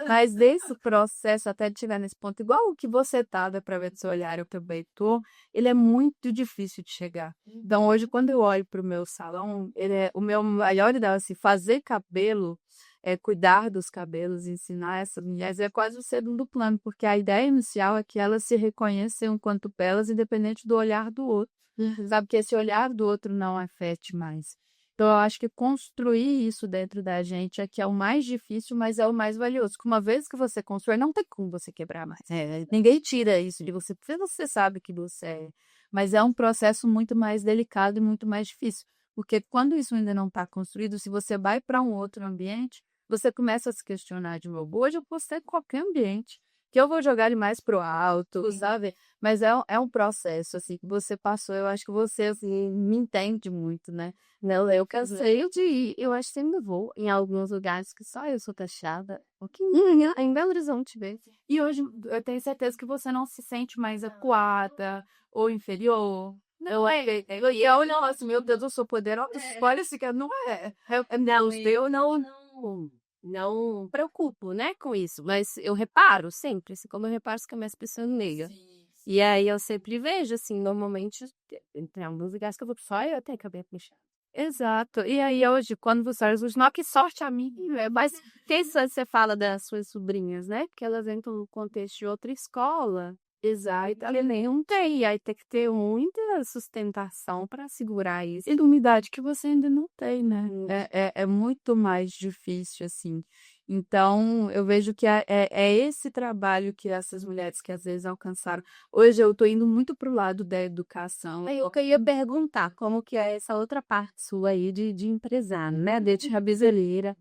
Mas desse processo, até de chegar nesse ponto, igual o que você tá, dá pra ver do seu olhar, eu também tô, ele é muito difícil de chegar. Então, hoje, quando eu olho pro meu salão, o meu maior ideal, assim, fazer cabelo, cuidar dos cabelos, ensinar essas mulheres, é quase o segundo plano, porque a ideia inicial é que elas se reconheçam enquanto belas, independente do olhar do outro. Sabe, que esse olhar do outro não afete mais. Então, eu acho que construir isso dentro da gente é que é o mais difícil, mas é o mais valioso. Que uma vez que você constrói, não tem como você quebrar mais. Ninguém tira isso de você, porque você sabe que você é. Mas é um processo muito mais delicado e muito mais difícil. Porque quando isso ainda não está construído, se você vai para um outro ambiente, você começa a se questionar de novo. Hoje eu posso ter em qualquer ambiente, que eu vou jogar ele mais pro alto, sabe? Mas é um processo, assim, que você passou. Eu acho que você, assim, me entende muito, né? Não, eu cansei de ir. Eu acho que ainda vou em alguns lugares que só eu sou taxada. Em Belo Horizonte mesmo. E hoje eu tenho certeza que você não se sente mais acuada ou inferior. Não é. E eu olho assim, meu Deus, eu sou poderosa. Olha, assim, que não é. Não, eu não preocupo, né, com isso. Mas eu reparo sempre, assim, como eu reparo que as pessoas negras. E aí eu sempre vejo, assim, normalmente, tem alguns lugares que eu vou só eu tenho cabelo mexendo. Exato. E aí hoje, quando você olha os não, que sorte a mim. Mas quem você fala das suas sobrinhas, né? Porque elas entram no contexto de outra escola. Exato. E nem não tem, aí tem que ter muita sustentação para segurar isso. E umidade que você ainda não tem, né? Hum. É muito mais difícil, assim. Então, eu vejo que é esse trabalho que essas mulheres que às vezes alcançaram. Hoje eu estou indo muito para o lado da educação. Eu queria perguntar como que é essa outra parte sua aí de empresário, né? De rabiseleira.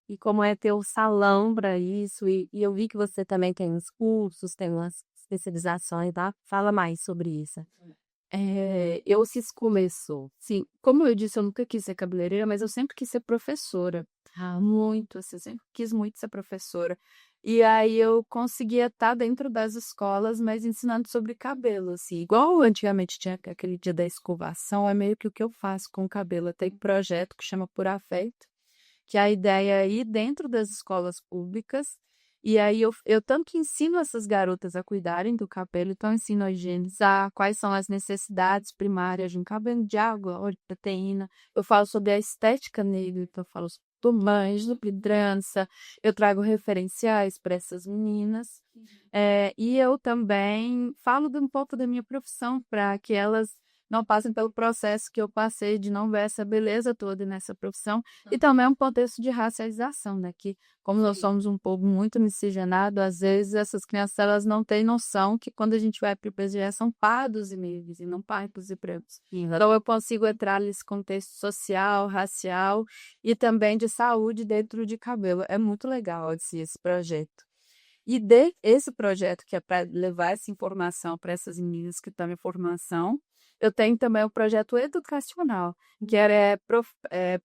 E como é ter o salão para isso. E eu vi que você também tem uns cursos, tem umas especializações, tá? Fala mais sobre isso. Eu se começou. Sim, como eu disse, eu nunca quis ser cabeleireira, mas eu sempre quis ser professora. Muito, assim, eu sempre quis muito ser professora. E aí eu conseguia estar dentro das escolas, mas ensinando sobre cabelo, assim. Igual antigamente tinha aquele dia da escovação, é meio que o que eu faço com o cabelo. Eu tenho um projeto que chama Por Afeito, que a ideia é ir dentro das escolas públicas, e aí eu tanto ensino essas garotas a cuidarem do cabelo, então eu ensino a higienizar, quais são as necessidades primárias de um cabelo, de água, óleo, proteína. Eu falo sobre a estética nele, então eu falo sobre turmães, lupidrança, eu trago referenciais para essas meninas. E eu também falo um pouco da minha profissão, para que elas não passem pelo processo que eu passei de não ver essa beleza toda nessa profissão. E também um contexto de racialização, né? Que, como nós somos um povo muito miscigenado, às vezes essas crianças elas não têm noção que quando a gente vai para o IBGE são pardos e negros e não pardos e brancos. Então eu consigo entrar nesse contexto social, racial e também de saúde dentro de cabelo. É muito legal assim, esse projeto. E esse projeto que é para levar essa informação para essas meninas que estão em formação, eu tenho também o projeto educacional, que é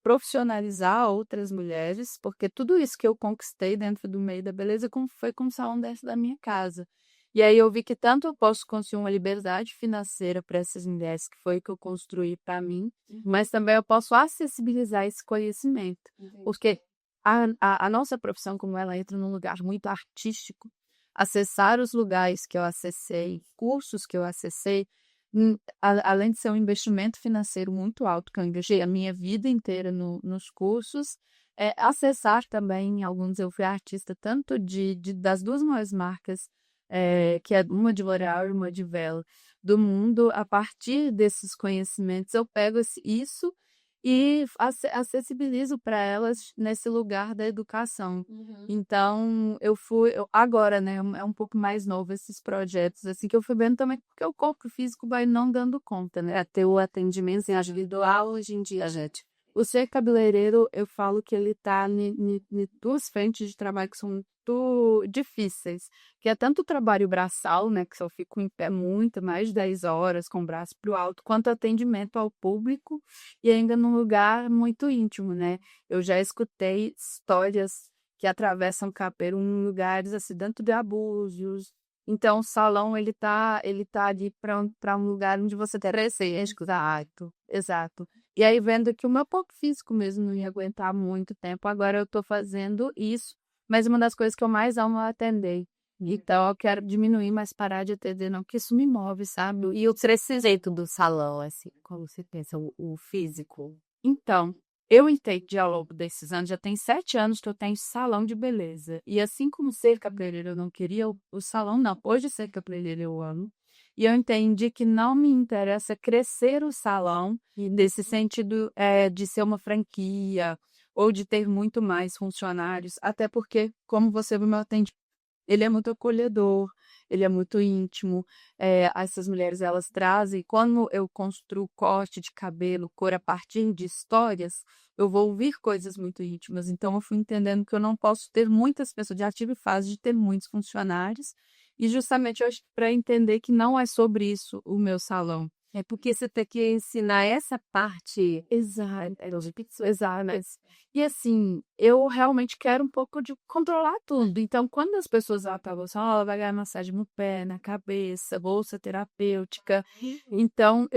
profissionalizar outras mulheres, porque tudo isso que eu conquistei dentro do meio da beleza foi com o salão dentro da minha casa. E aí eu vi que tanto eu posso construir uma liberdade financeira para essas mulheres, que foi o que eu construí para mim, mas também eu posso acessibilizar esse conhecimento. Porque a nossa profissão, como ela entra num lugar muito artístico, acessar os lugares que eu acessei, cursos que eu acessei, além de ser um investimento financeiro muito alto, que eu investi a minha vida inteira nos cursos, acessar também alguns. Eu fui artista tanto das duas maiores marcas, que é uma de L'Oréal e uma de Wella, do mundo. A partir desses conhecimentos, eu pego isso e acessibilizo para elas nesse lugar da educação. Então, agora, né, é um pouco mais novo esses projetos, assim, que eu fui vendo também, porque o corpo físico vai não dando conta, né? Até o atendimento em individual hoje em dia, gente. O ser cabeleireiro, eu falo que ele tá em duas frentes de trabalho que são muito difíceis, que é tanto o trabalho braçal, né, que eu fico em pé muito, mais de 10 horas com o braço pro alto, quanto atendimento ao público e ainda num lugar muito íntimo, né? Eu já escutei histórias que atravessam Capeiro em lugares assim, dentro de abusos. Então, o salão, ele tá ali para um lugar onde você tem receio. Exato, exato. E aí, vendo que o meu corpo físico mesmo não ia aguentar muito tempo, agora eu tô fazendo isso, mas uma das coisas que eu mais amo é atender. Então, eu quero diminuir, mas parar de atender, não, porque isso me move, sabe? E o crescimento do salão, assim, como você pensa, o físico? Então, eu entendi ao longo desses anos, já tem 7 anos que eu tenho salão de beleza. E assim como ser cabeleireira eu não queria, o salão não. Depois de ser cabeleireira eu amo. E eu entendi que não me interessa crescer o salão, nesse sentido de ser uma franquia ou de ter muito mais funcionários. Até porque, como você viu, meu atendimento, ele é muito acolhedor, ele é muito íntimo. Essas mulheres, elas trazem, quando eu construo corte de cabelo, cor a partir de histórias, eu vou ouvir coisas muito íntimas. Então, eu fui entendendo que eu não posso ter muitas pessoas. Já tive fase de ter muitos funcionários, e justamente eu acho que para entender que não é sobre isso o meu salão. É porque você tem que ensinar essa parte Exato. de Exato. E assim, eu realmente quero um pouco de controlar tudo. Então, quando as pessoas falam assim, ó, vai ganhar massagem no pé, na cabeça, bolsa terapêutica. Então,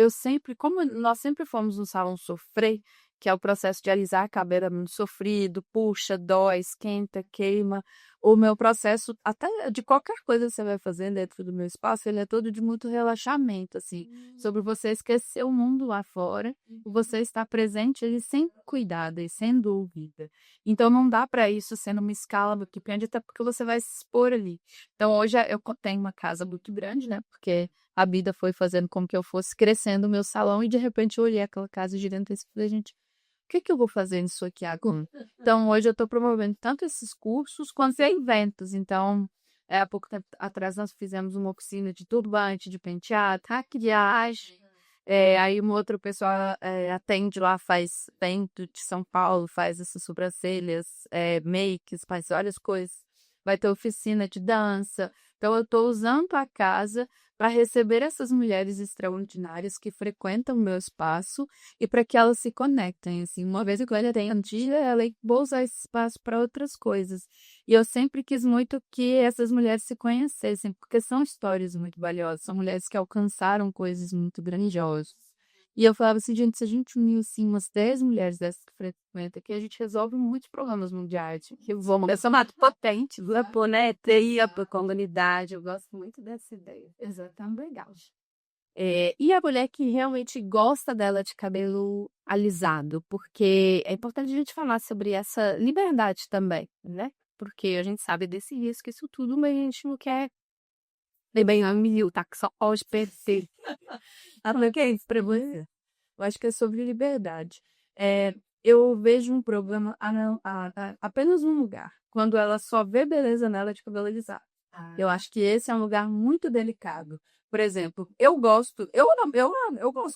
como nós sempre fomos no salão sofrer, que é o processo de alisar a cabelo é muito sofrido, puxa, dói, esquenta, queima. O meu processo, até de qualquer coisa que você vai fazer dentro do meu espaço, ele é todo de muito relaxamento, assim, sobre você esquecer o mundo lá fora, você estar presente ali sendo cuidada e sendo ouvida. Então não dá para isso ser numa escala muito grande, até porque você vai se expor ali. Então hoje eu tenho uma casa muito grande, né? Porque a vida foi fazendo com que eu fosse crescendo o meu salão e de repente eu olhei aquela casa gigantesca e falei, gente, o que que eu vou fazer nisso aqui agora? Então, hoje eu estou promovendo tanto esses cursos quanto eventos. Então, há pouco tempo atrás nós fizemos uma oficina de turbante, de penteado, maquiagem. Aí uma outra pessoa atende lá, faz vento de São Paulo, faz essas sobrancelhas, makes, faz várias coisas. Vai ter oficina de dança. Então, eu estou usando a casa para receber essas mulheres extraordinárias que frequentam o meu espaço e para que elas se conectem, assim. Uma vez que eu atendi, ela vou usar esse espaço para outras coisas. E eu sempre quis muito que essas mulheres se conhecessem, porque são histórias muito valiosas, são mulheres que alcançaram coisas muito grandiosas. E eu falava assim, gente, se a gente unir assim, umas 10 mulheres dessas que frequentam aqui, a gente resolve muitos problemas mundiais. Que vamos essa mata potente, né? TI para a comunidade. Eu gosto muito dessa ideia. exatamente legal. E a mulher que realmente gosta dela de cabelo alisado, porque é importante a gente falar sobre essa liberdade também, né? Porque a gente sabe desse risco, isso tudo, mas a gente não quer bem a mil, tá? Que só pode perder. O que é isso para você? Eu acho que é sobre liberdade. Eu vejo um problema apenas num lugar, quando ela só vê beleza nela de cabelo alisado. Eu acho que esse é um lugar muito delicado. Por exemplo, eu gosto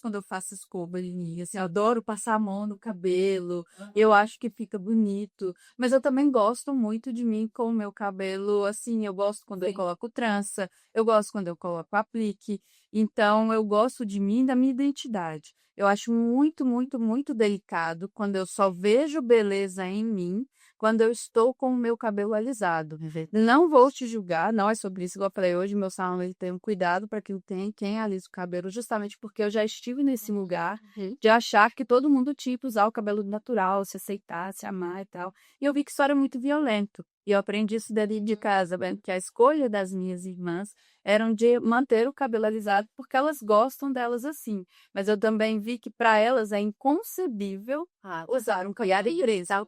quando eu faço escova de mim, assim, eu adoro passar a mão no cabelo, eu acho que fica bonito, mas eu também gosto muito de mim com o meu cabelo, assim, eu gosto quando eu coloco trança, eu gosto quando eu coloco aplique, então eu gosto de mim e da minha identidade. Eu acho muito, muito, muito delicado quando eu só vejo beleza em mim quando eu estou com o meu cabelo alisado. Não vou te julgar, não é sobre isso, igual eu falei hoje, meu salão ele tem um cuidado para que tem quem alisa o cabelo, justamente porque eu já estive nesse lugar de achar que todo mundo tinha que usar o cabelo natural, se aceitar, se amar e tal. E eu vi que isso era muito violento. E eu aprendi isso dentro de casa, vendo que a escolha das minhas irmãs eram de manter o cabelo alisado porque elas gostam delas assim. Mas eu também vi que para elas é inconcebível usar um coiare crespo,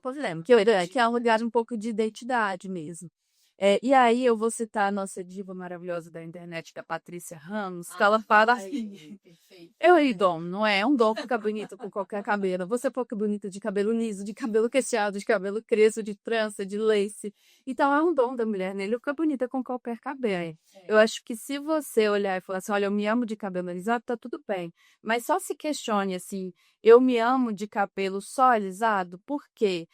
que é um lugar um pouco de identidade mesmo. E aí eu vou citar a nossa diva maravilhosa da internet, que é a Patrícia Ramos, que ela fala assim: eu e dom, não é? É um dom ficar bonita com qualquer cabelo. Você fica bonita de cabelo liso, de cabelo cacheado, de cabelo crespo, de trança, de lace. Então é um dom da mulher, né? Ele fica bonita com qualquer cabelo. Eu acho que se você olhar e falar assim, olha, eu me amo de cabelo alisado, tá tudo bem. Mas só se questione assim, eu me amo de cabelo só alisado? Por quê?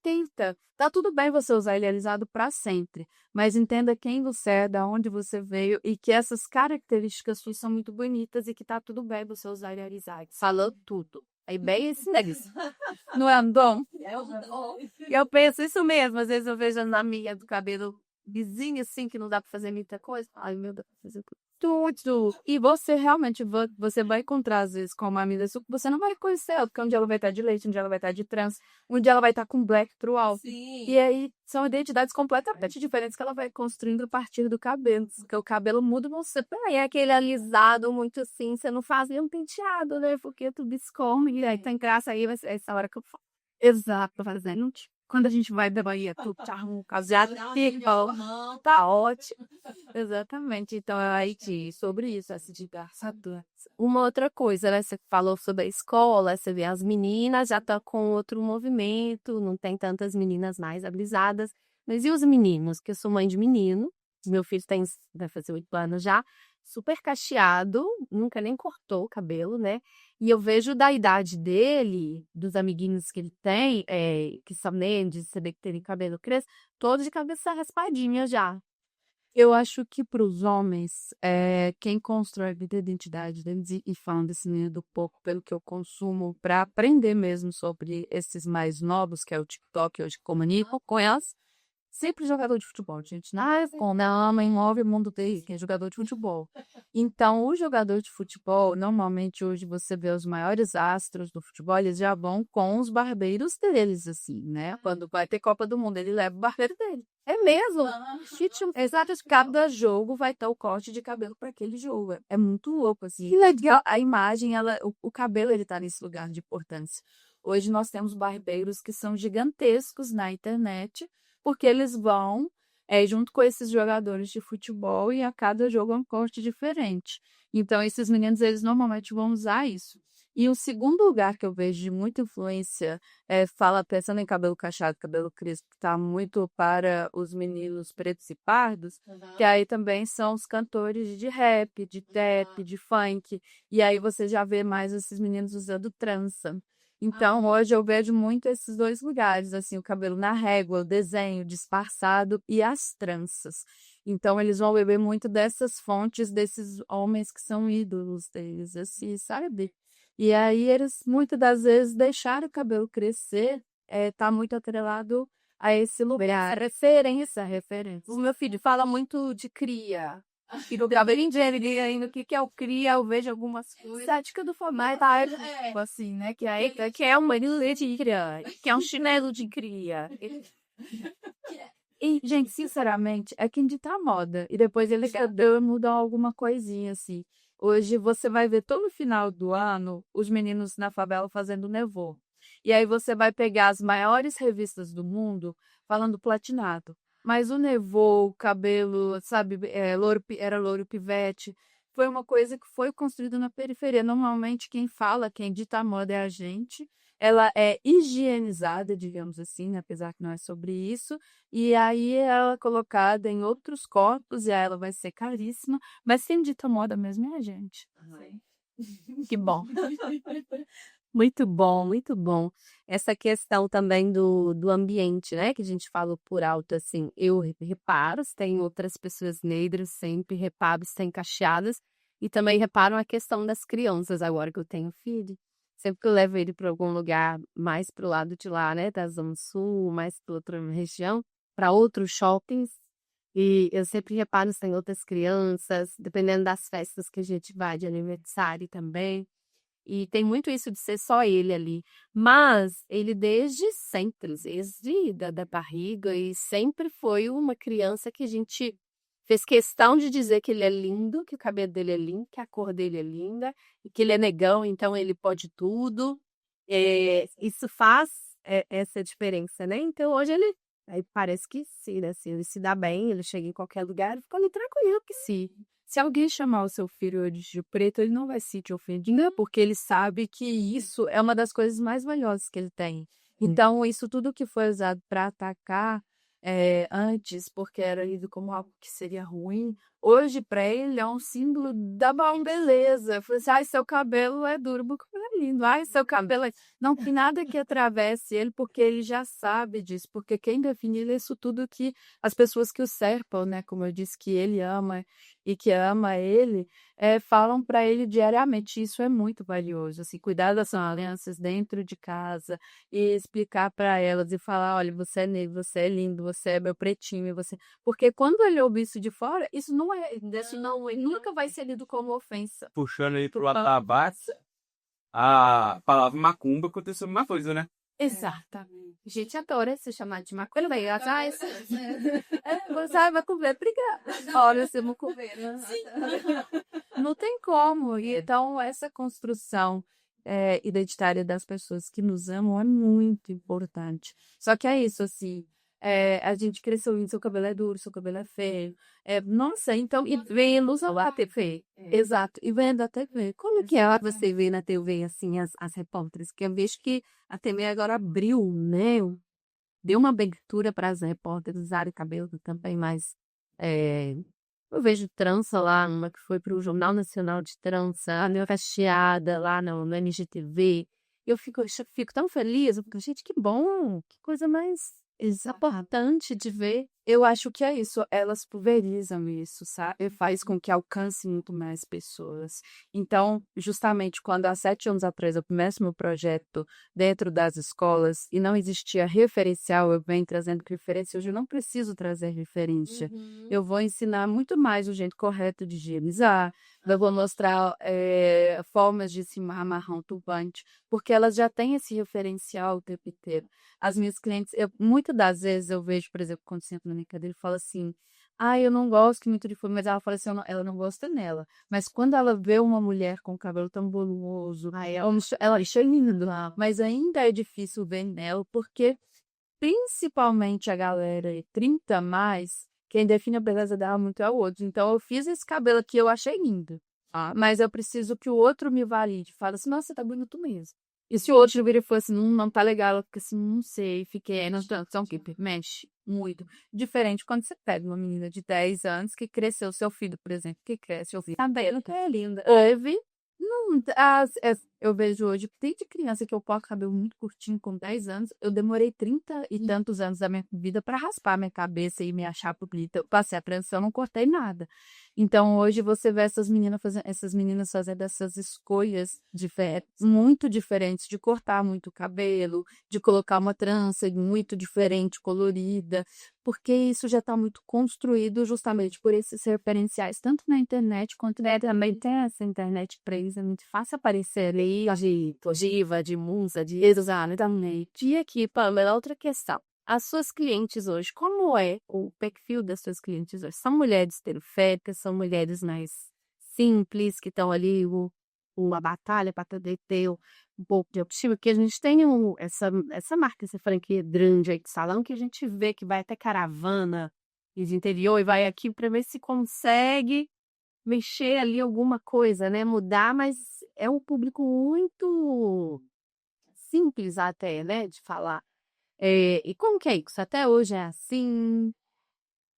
Tenta. Tá tudo bem você usar ele alisado para sempre, mas entenda quem você é, da onde você veio e que essas características suas são muito bonitas e que tá tudo bem você usar ele alisado. Falou tudo. Aí bem esse negócio. Não é um dom? É um dom. E eu penso isso mesmo, às vezes eu vejo na minha do cabelo lisinho assim, que não dá para fazer muita coisa. Ai, meu Deus, fazer tudo. E você realmente você vai encontrar, às vezes, com uma amiga sua, que você não vai conhecer ela, porque um dia ela vai estar de leite, um dia ela vai estar de trans, um dia ela vai estar com black throughout. Sim. E aí são identidades completamente diferentes que ela vai construindo a partir do cabelo, porque o cabelo muda você. Aí é aquele alisado muito assim, você não faz nenhum penteado, né? Porque tu biscorre, e aí tem graça aí, vai ser essa hora que eu falo. Exato, fazendo. Quando a gente vai da Bahia, tu tá um caseado, tá ótimo. Exatamente. Então, é aí sobre isso, essa diversidade. Uma outra coisa, né? Você falou sobre a escola, você vê as meninas já estão com outro movimento, não tem tantas meninas mais alisadas. Mas e os meninos? Que eu sou mãe de menino, meu filho vai fazer 8 anos já, super cacheado, nunca nem cortou o cabelo, né? E eu vejo da idade dele, dos amiguinhos que ele tem, que são nem de saber que tem cabelo crespo, todos de cabeça raspadinha já. Eu acho que para os homens, quem constrói a vida e a identidade deles, e falando assim, né, do pouco pelo que eu consumo, para aprender mesmo sobre esses mais novos, que é o TikTok, hoje comunicam com elas, sempre jogador de futebol, gente. Quando a mãe move o mundo dele, que é jogador de futebol. Então, o jogador de futebol, normalmente hoje você vê os maiores astros do futebol, eles já vão com os barbeiros deles, assim, né? Quando vai ter Copa do Mundo, ele leva o barbeiro dele. É mesmo? Exato, cada jogo vai ter o corte de cabelo para aquele jogo. É muito louco, assim. Que legal. A imagem, o cabelo, ele tá nesse lugar de importância. Hoje nós temos barbeiros que são gigantescos na internet, porque eles vão junto com esses jogadores de futebol e a cada jogo é um corte diferente. Então, esses meninos, eles normalmente vão usar isso. E o segundo lugar que eu vejo de muita influência, pensando em cabelo cacheado, cabelo crespo, que tá muito para os meninos pretos e pardos, que aí também são os cantores de rap, de trap, de funk. E aí você já vê mais esses meninos usando trança. Então, hoje eu vejo muito esses dois lugares, assim, o cabelo na régua, o desenho disfarçado e as tranças. Então, eles vão beber muito dessas fontes, desses homens que são ídolos deles, assim, sabe? E aí, eles, muitas das vezes, deixaram o cabelo crescer, tá muito atrelado a esse lugar. Referência. O meu filho fala muito de cria. E no cabelo dele, ainda o que é o cria, eu vejo algumas coisas. Estética do formato, tipo assim, né? Que é uma linha de cria, que é um chinelo de cria. E, gente, sinceramente, é quem dita a moda. E depois eles mudam alguma coisinha, assim. Hoje você vai ver todo final do ano os meninos na favela fazendo nevô. E aí você vai pegar as maiores revistas do mundo falando platinado. Mas o nevô, o cabelo, sabe, era louro pivete. Foi uma coisa que foi construída na periferia. Normalmente quem fala, quem dita a moda é a gente. Ela é higienizada, digamos assim, né? Apesar que não é sobre isso. E aí ela é colocada em outros corpos e aí ela vai ser caríssima. Mas quem dita a moda mesmo é a gente. Que bom. Muito bom, muito bom. Essa questão também do ambiente, né? Que a gente falou por alto, assim. Eu reparo se tem outras pessoas negras, sempre reparo se tem cacheadas. E também reparo a questão das crianças, agora que eu tenho filho. Sempre que eu levo ele para algum lugar mais pro lado de lá, né? Da Zona Sul, mais para outra região, para outros shoppings. E eu sempre reparo se tem outras crianças, dependendo das festas que a gente vai de aniversário também. E tem muito isso de ser só ele ali. Mas ele desde sempre, desde da barriga, e sempre foi uma criança que a gente fez questão de dizer que ele é lindo, que o cabelo dele é lindo, que a cor dele é linda, e que ele é negão, então ele pode tudo. Isso faz essa diferença, né? Então hoje ele aí parece que sim, né? Assim, ele se dá bem, ele chega em qualquer lugar e fica ali tranquilo que sim. Se alguém chamar o seu filho hoje de preto, ele não vai se sentir ofendido, porque ele sabe que isso é uma das coisas mais valiosas que ele tem. Então, isso tudo que foi usado para atacar antes, porque era lido como algo que seria ruim, hoje para ele é um símbolo da beleza. Falei assim, ai, seu cabelo é duro, porque é lindo. Ai, seu cabelo é... Não tem nada que atravesse ele, porque ele já sabe disso. Porque quem define ele é isso tudo que as pessoas que o cercam, né? Como eu disse, que ele ama e que ama ele, falam para ele diariamente. Isso é muito valioso, assim, cuidar das crianças dentro de casa e explicar para elas e falar, olha, você é negro, você é lindo, você é meu pretinho, você... Porque quando ele ouve isso de fora, isso não, ele nunca vai ser lido como ofensa. Puxando aí pro atabaque, a palavra macumba aconteceu a mesma coisa, né? Exatamente. A gente adora se chamar de macumbeira. Você é macumbeira, obrigada. Olha, você é macumbeira. Não tem como. E então, essa construção identitária das pessoas que nos amam é muito importante. Só que é isso, assim, a gente cresceu e seu cabelo é duro, seu cabelo é feio. Nossa, então, e vendo a TV. Exato, e vendo a TV. Como que é você vê na TV, assim, as repórteres? Que eu vejo que a TV agora abriu, né? Deu uma abertura para as repórteres usarem cabelo também, mas eu vejo trança lá, uma que foi para o Jornal Nacional de Trança, a minha cacheada lá no NGTV. Eu fico tão feliz, porque, gente, que bom, que coisa mais importante de ver. Eu acho que é isso, elas pulverizam isso, sabe? Faz com que alcance muito mais pessoas. Então, justamente quando há 7 anos atrás eu comecei meu projeto dentro das escolas e não existia referencial, eu venho trazendo referência. Hoje eu não preciso trazer referência. Eu vou ensinar muito mais o jeito correto de higienizar, eu vou mostrar formas de se amarrar um turbante, porque elas já têm esse referencial o tempo inteiro. As minhas clientes, muitas das vezes eu vejo, por exemplo, quando sento na minha cadeira e falo assim, eu não gosto muito de folha, mas ela fala assim, ela não gosta nela. Mas quando ela vê uma mulher com cabelo tão volumoso, ela acha lindo, mas ainda é difícil ver nela, porque principalmente a galera 30 a mais, quem define a beleza dela muito é o outro. Então eu fiz esse cabelo aqui, eu achei lindo. Mas eu preciso que o outro me valide. Fala assim, nossa, você tá bonito mesmo. E se o outro vira e for assim, não tá legal, ela fica assim, não sei, fiquei, não são que mexe muito. Diferente quando você pega uma menina de 10 anos que cresceu, seu filho, por exemplo, que cresce, o filho, cabelo que é linda. Eu vejo hoje, desde criança que eu corto cabelo muito curtinho, com 10 anos, eu demorei 30 e tantos anos da minha vida para raspar minha cabeça e me achar bonita. Eu passei a transição, não cortei nada. Então, hoje você vê essas meninas fazendo essas escolhas muito diferentes, de cortar muito o cabelo, de colocar uma trança muito diferente, colorida, porque isso já está muito construído justamente por esses referenciais, tanto na internet quanto também tem essa internet para eles, é muito fácil aparecer ali, de ogiva, de musa, de exatamente. E aqui, Pamela, outra questão. As suas clientes hoje, como é o perfil das suas clientes hoje? São mulheres periféricas, são mulheres mais simples, que estão ali uma batalha para poder ter um pouco de autoestima, porque a gente tem essa marca, essa franquia grande aí de salão, que a gente vê que vai até caravana de interior e vai aqui para ver se consegue mexer ali alguma coisa, né? Mudar, mas é um público muito simples até, né? De falar. E como que é isso? Até hoje é assim?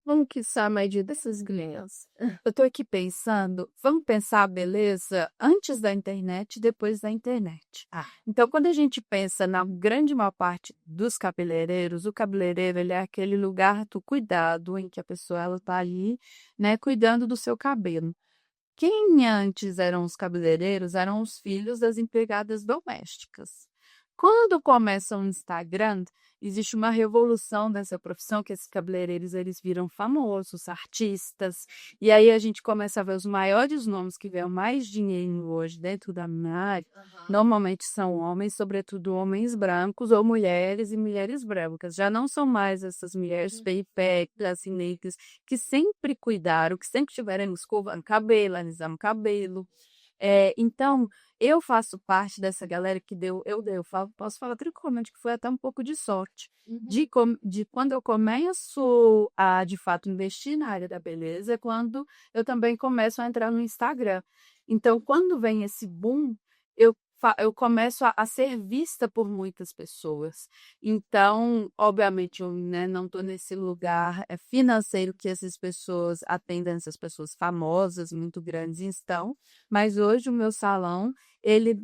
Como que isso é a maioria dessas crianças? Eu tô aqui pensando, vamos pensar a beleza antes da internet e depois da internet. Então, quando a gente pensa na grande maior parte dos cabeleireiros, o cabeleireiro ele é aquele lugar do cuidado em que a pessoa ela tá ali, né, cuidando do seu cabelo. Quem antes eram os cabeleireiros eram os filhos das empregadas domésticas. Quando começa o Instagram, existe uma revolução dessa profissão, que esses cabeleireiros eles viram famosos, artistas, e aí a gente começa a ver os maiores nomes que ganham mais dinheiro hoje dentro da minha área, normalmente são homens, sobretudo homens brancos ou mulheres e mulheres brancas. Já não são mais essas mulheres periféricas, assim, negras, que sempre cuidaram, que sempre tiveram escovando cabelo, alisando cabelo. Então, eu faço parte dessa galera que posso falar tricotalmente que foi até um pouco de sorte. De quando eu começo a, de fato, investir na área da beleza, é quando eu também começo a entrar no Instagram. Então, quando vem esse boom, eu começo a ser vista por muitas pessoas. Então, obviamente, eu, né, não estou nesse lugar financeiro que essas pessoas atendem, essas pessoas famosas, muito grandes estão, mas hoje o meu salão ele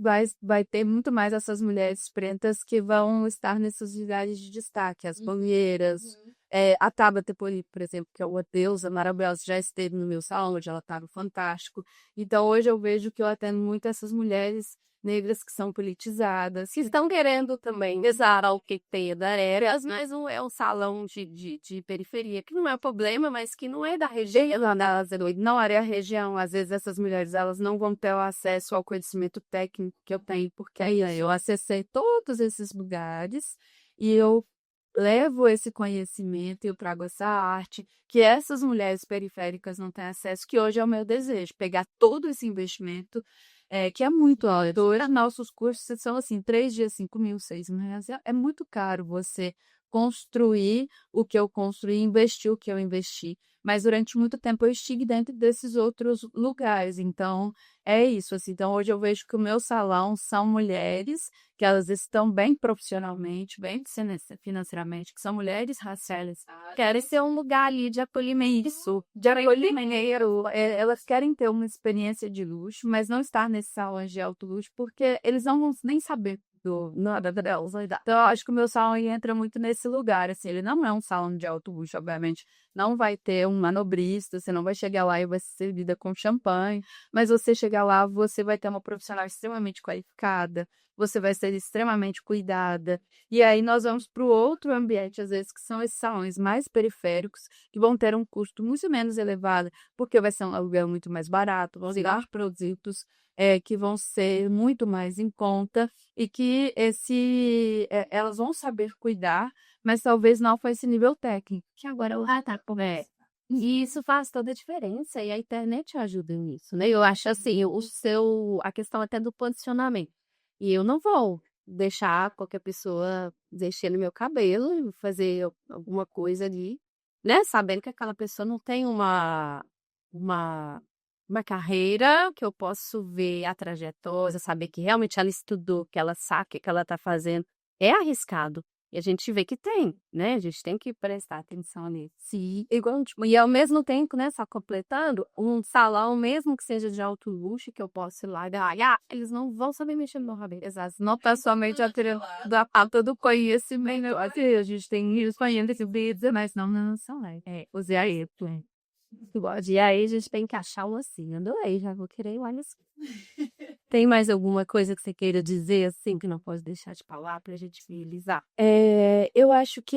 vai ter muito mais essas mulheres pretas que vão estar nesses lugares de destaque, as banheiras. A Tabata Polipo, por exemplo, que é uma deusa maravilhosa, já esteve no meu salão, onde ela estava fantástico. Então, hoje eu vejo que eu atendo muito essas mulheres negras que são politizadas, Que estão querendo também exalar o que tem da área, mas é um salão de periferia, que não é um problema, mas que não é da região. Não é a região. Às vezes essas mulheres elas não vão ter o acesso ao conhecimento técnico que eu tenho, porque aí eu acessei todos esses lugares e eu levo esse conhecimento e eu trago essa arte que essas mulheres periféricas não têm acesso, que hoje é o meu desejo, pegar todo esse investimento que é muito alto. Hoje, nossos cursos são assim, 3 dias, 5.000, 6.000 reais. É muito caro você construir o que eu construí, investir o que eu investi. Mas durante muito tempo eu estive dentro desses outros lugares. Então, é isso. Assim. Então, hoje eu vejo que o meu salão são mulheres que elas estão bem profissionalmente, bem financeiramente, que são mulheres racializadas. Querem ser um lugar ali de acolhimento. Isso, de acolhimento. Elas querem ter uma experiência de luxo, mas não estar nesse salão de alto luxo, porque eles não vão nem saber nada delas. Então, eu acho que o meu salão entra muito nesse lugar. Assim, ele não é um salão de alto luxo, obviamente. Não vai ter um manobrista, você não vai chegar lá e vai ser servida com champanhe, mas você chegar lá, você vai ter uma profissional extremamente qualificada, você vai ser extremamente cuidada. E aí nós vamos para o outro ambiente, às vezes, que são esses salões mais periféricos, que vão ter um custo muito menos elevado, porque vai ser um aluguel muito mais barato, vão ligar produtos que vão ser muito mais em conta e que elas vão saber cuidar, mas talvez não com esse nível técnico. Que agora e isso faz toda a diferença, e a internet ajuda nisso, né? Eu acho assim, a questão até do posicionamento. E eu não vou deixar qualquer pessoa mexer no meu cabelo e fazer alguma coisa ali, né? Sabendo que aquela pessoa não tem uma carreira que eu posso ver a trajetória, saber que realmente ela estudou, que ela sabe o que ela está fazendo. É arriscado. E a gente vê que tem, né? A gente tem que prestar atenção nisso. Sim. E ao mesmo tempo, né, só completando, um salão, mesmo que seja de alto luxo, que eu posso ir lá e dar, eles não vão saber mexer no meu cabelo. Exato. Não tá somente da falta do conhecimento. Assim, a gente tem isso conhecimento, mas não são lá. Usei aí, E aí a gente tem que achar um assim. Adorei, já vou querer ir lá nesse. Tem mais alguma coisa que você queira dizer, assim, que não pode deixar de falar para a gente finalizar? Eu acho que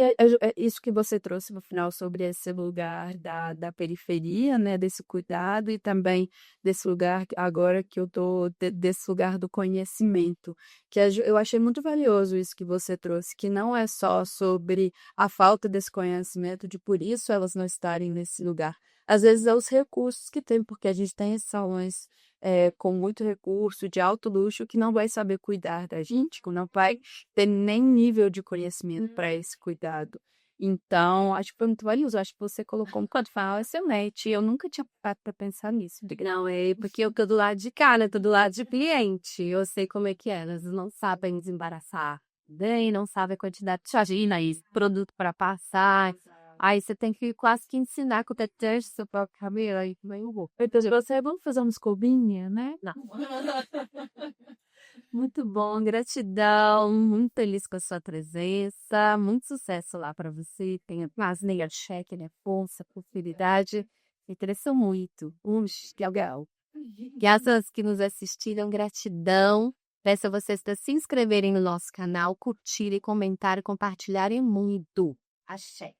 isso que você trouxe no final sobre esse lugar da periferia, né, desse cuidado e também desse lugar agora que eu tô, desse lugar do conhecimento, que eu achei muito valioso isso que você trouxe, que não é só sobre a falta desse conhecimento, de por isso elas não estarem nesse lugar. Às vezes é os recursos que tem, porque a gente tem esses salões com muito recurso, de alto luxo, que não vai saber cuidar da gente, que não vai ter nem nível de conhecimento para esse cuidado. Então, acho que foi muito valioso. Acho que você colocou um quanto fala excelente. Eu nunca tinha parado para pensar nisso. Não, porque eu tô do lado de cá, né? Tô do lado de cliente. Eu sei como é que é. Elas não sabem desembaraçar bem, não sabem a quantidade de chagina e produto para passar. Aí você tem que quase que ensinar com o teste seu próprio cabelo, aí também eu vou. Então, vamos fazer uma escovinha, né? Não. Muito bom, gratidão, muito feliz com a sua presença, muito sucesso lá para você. Tenha mais nem cheque, né? Força, prosperidade. Me interessou muito. Que legal. Graças que nos assistiram, gratidão. Peço a vocês para se inscreverem no nosso canal, curtirem, comentarem, compartilharem muito. Axé.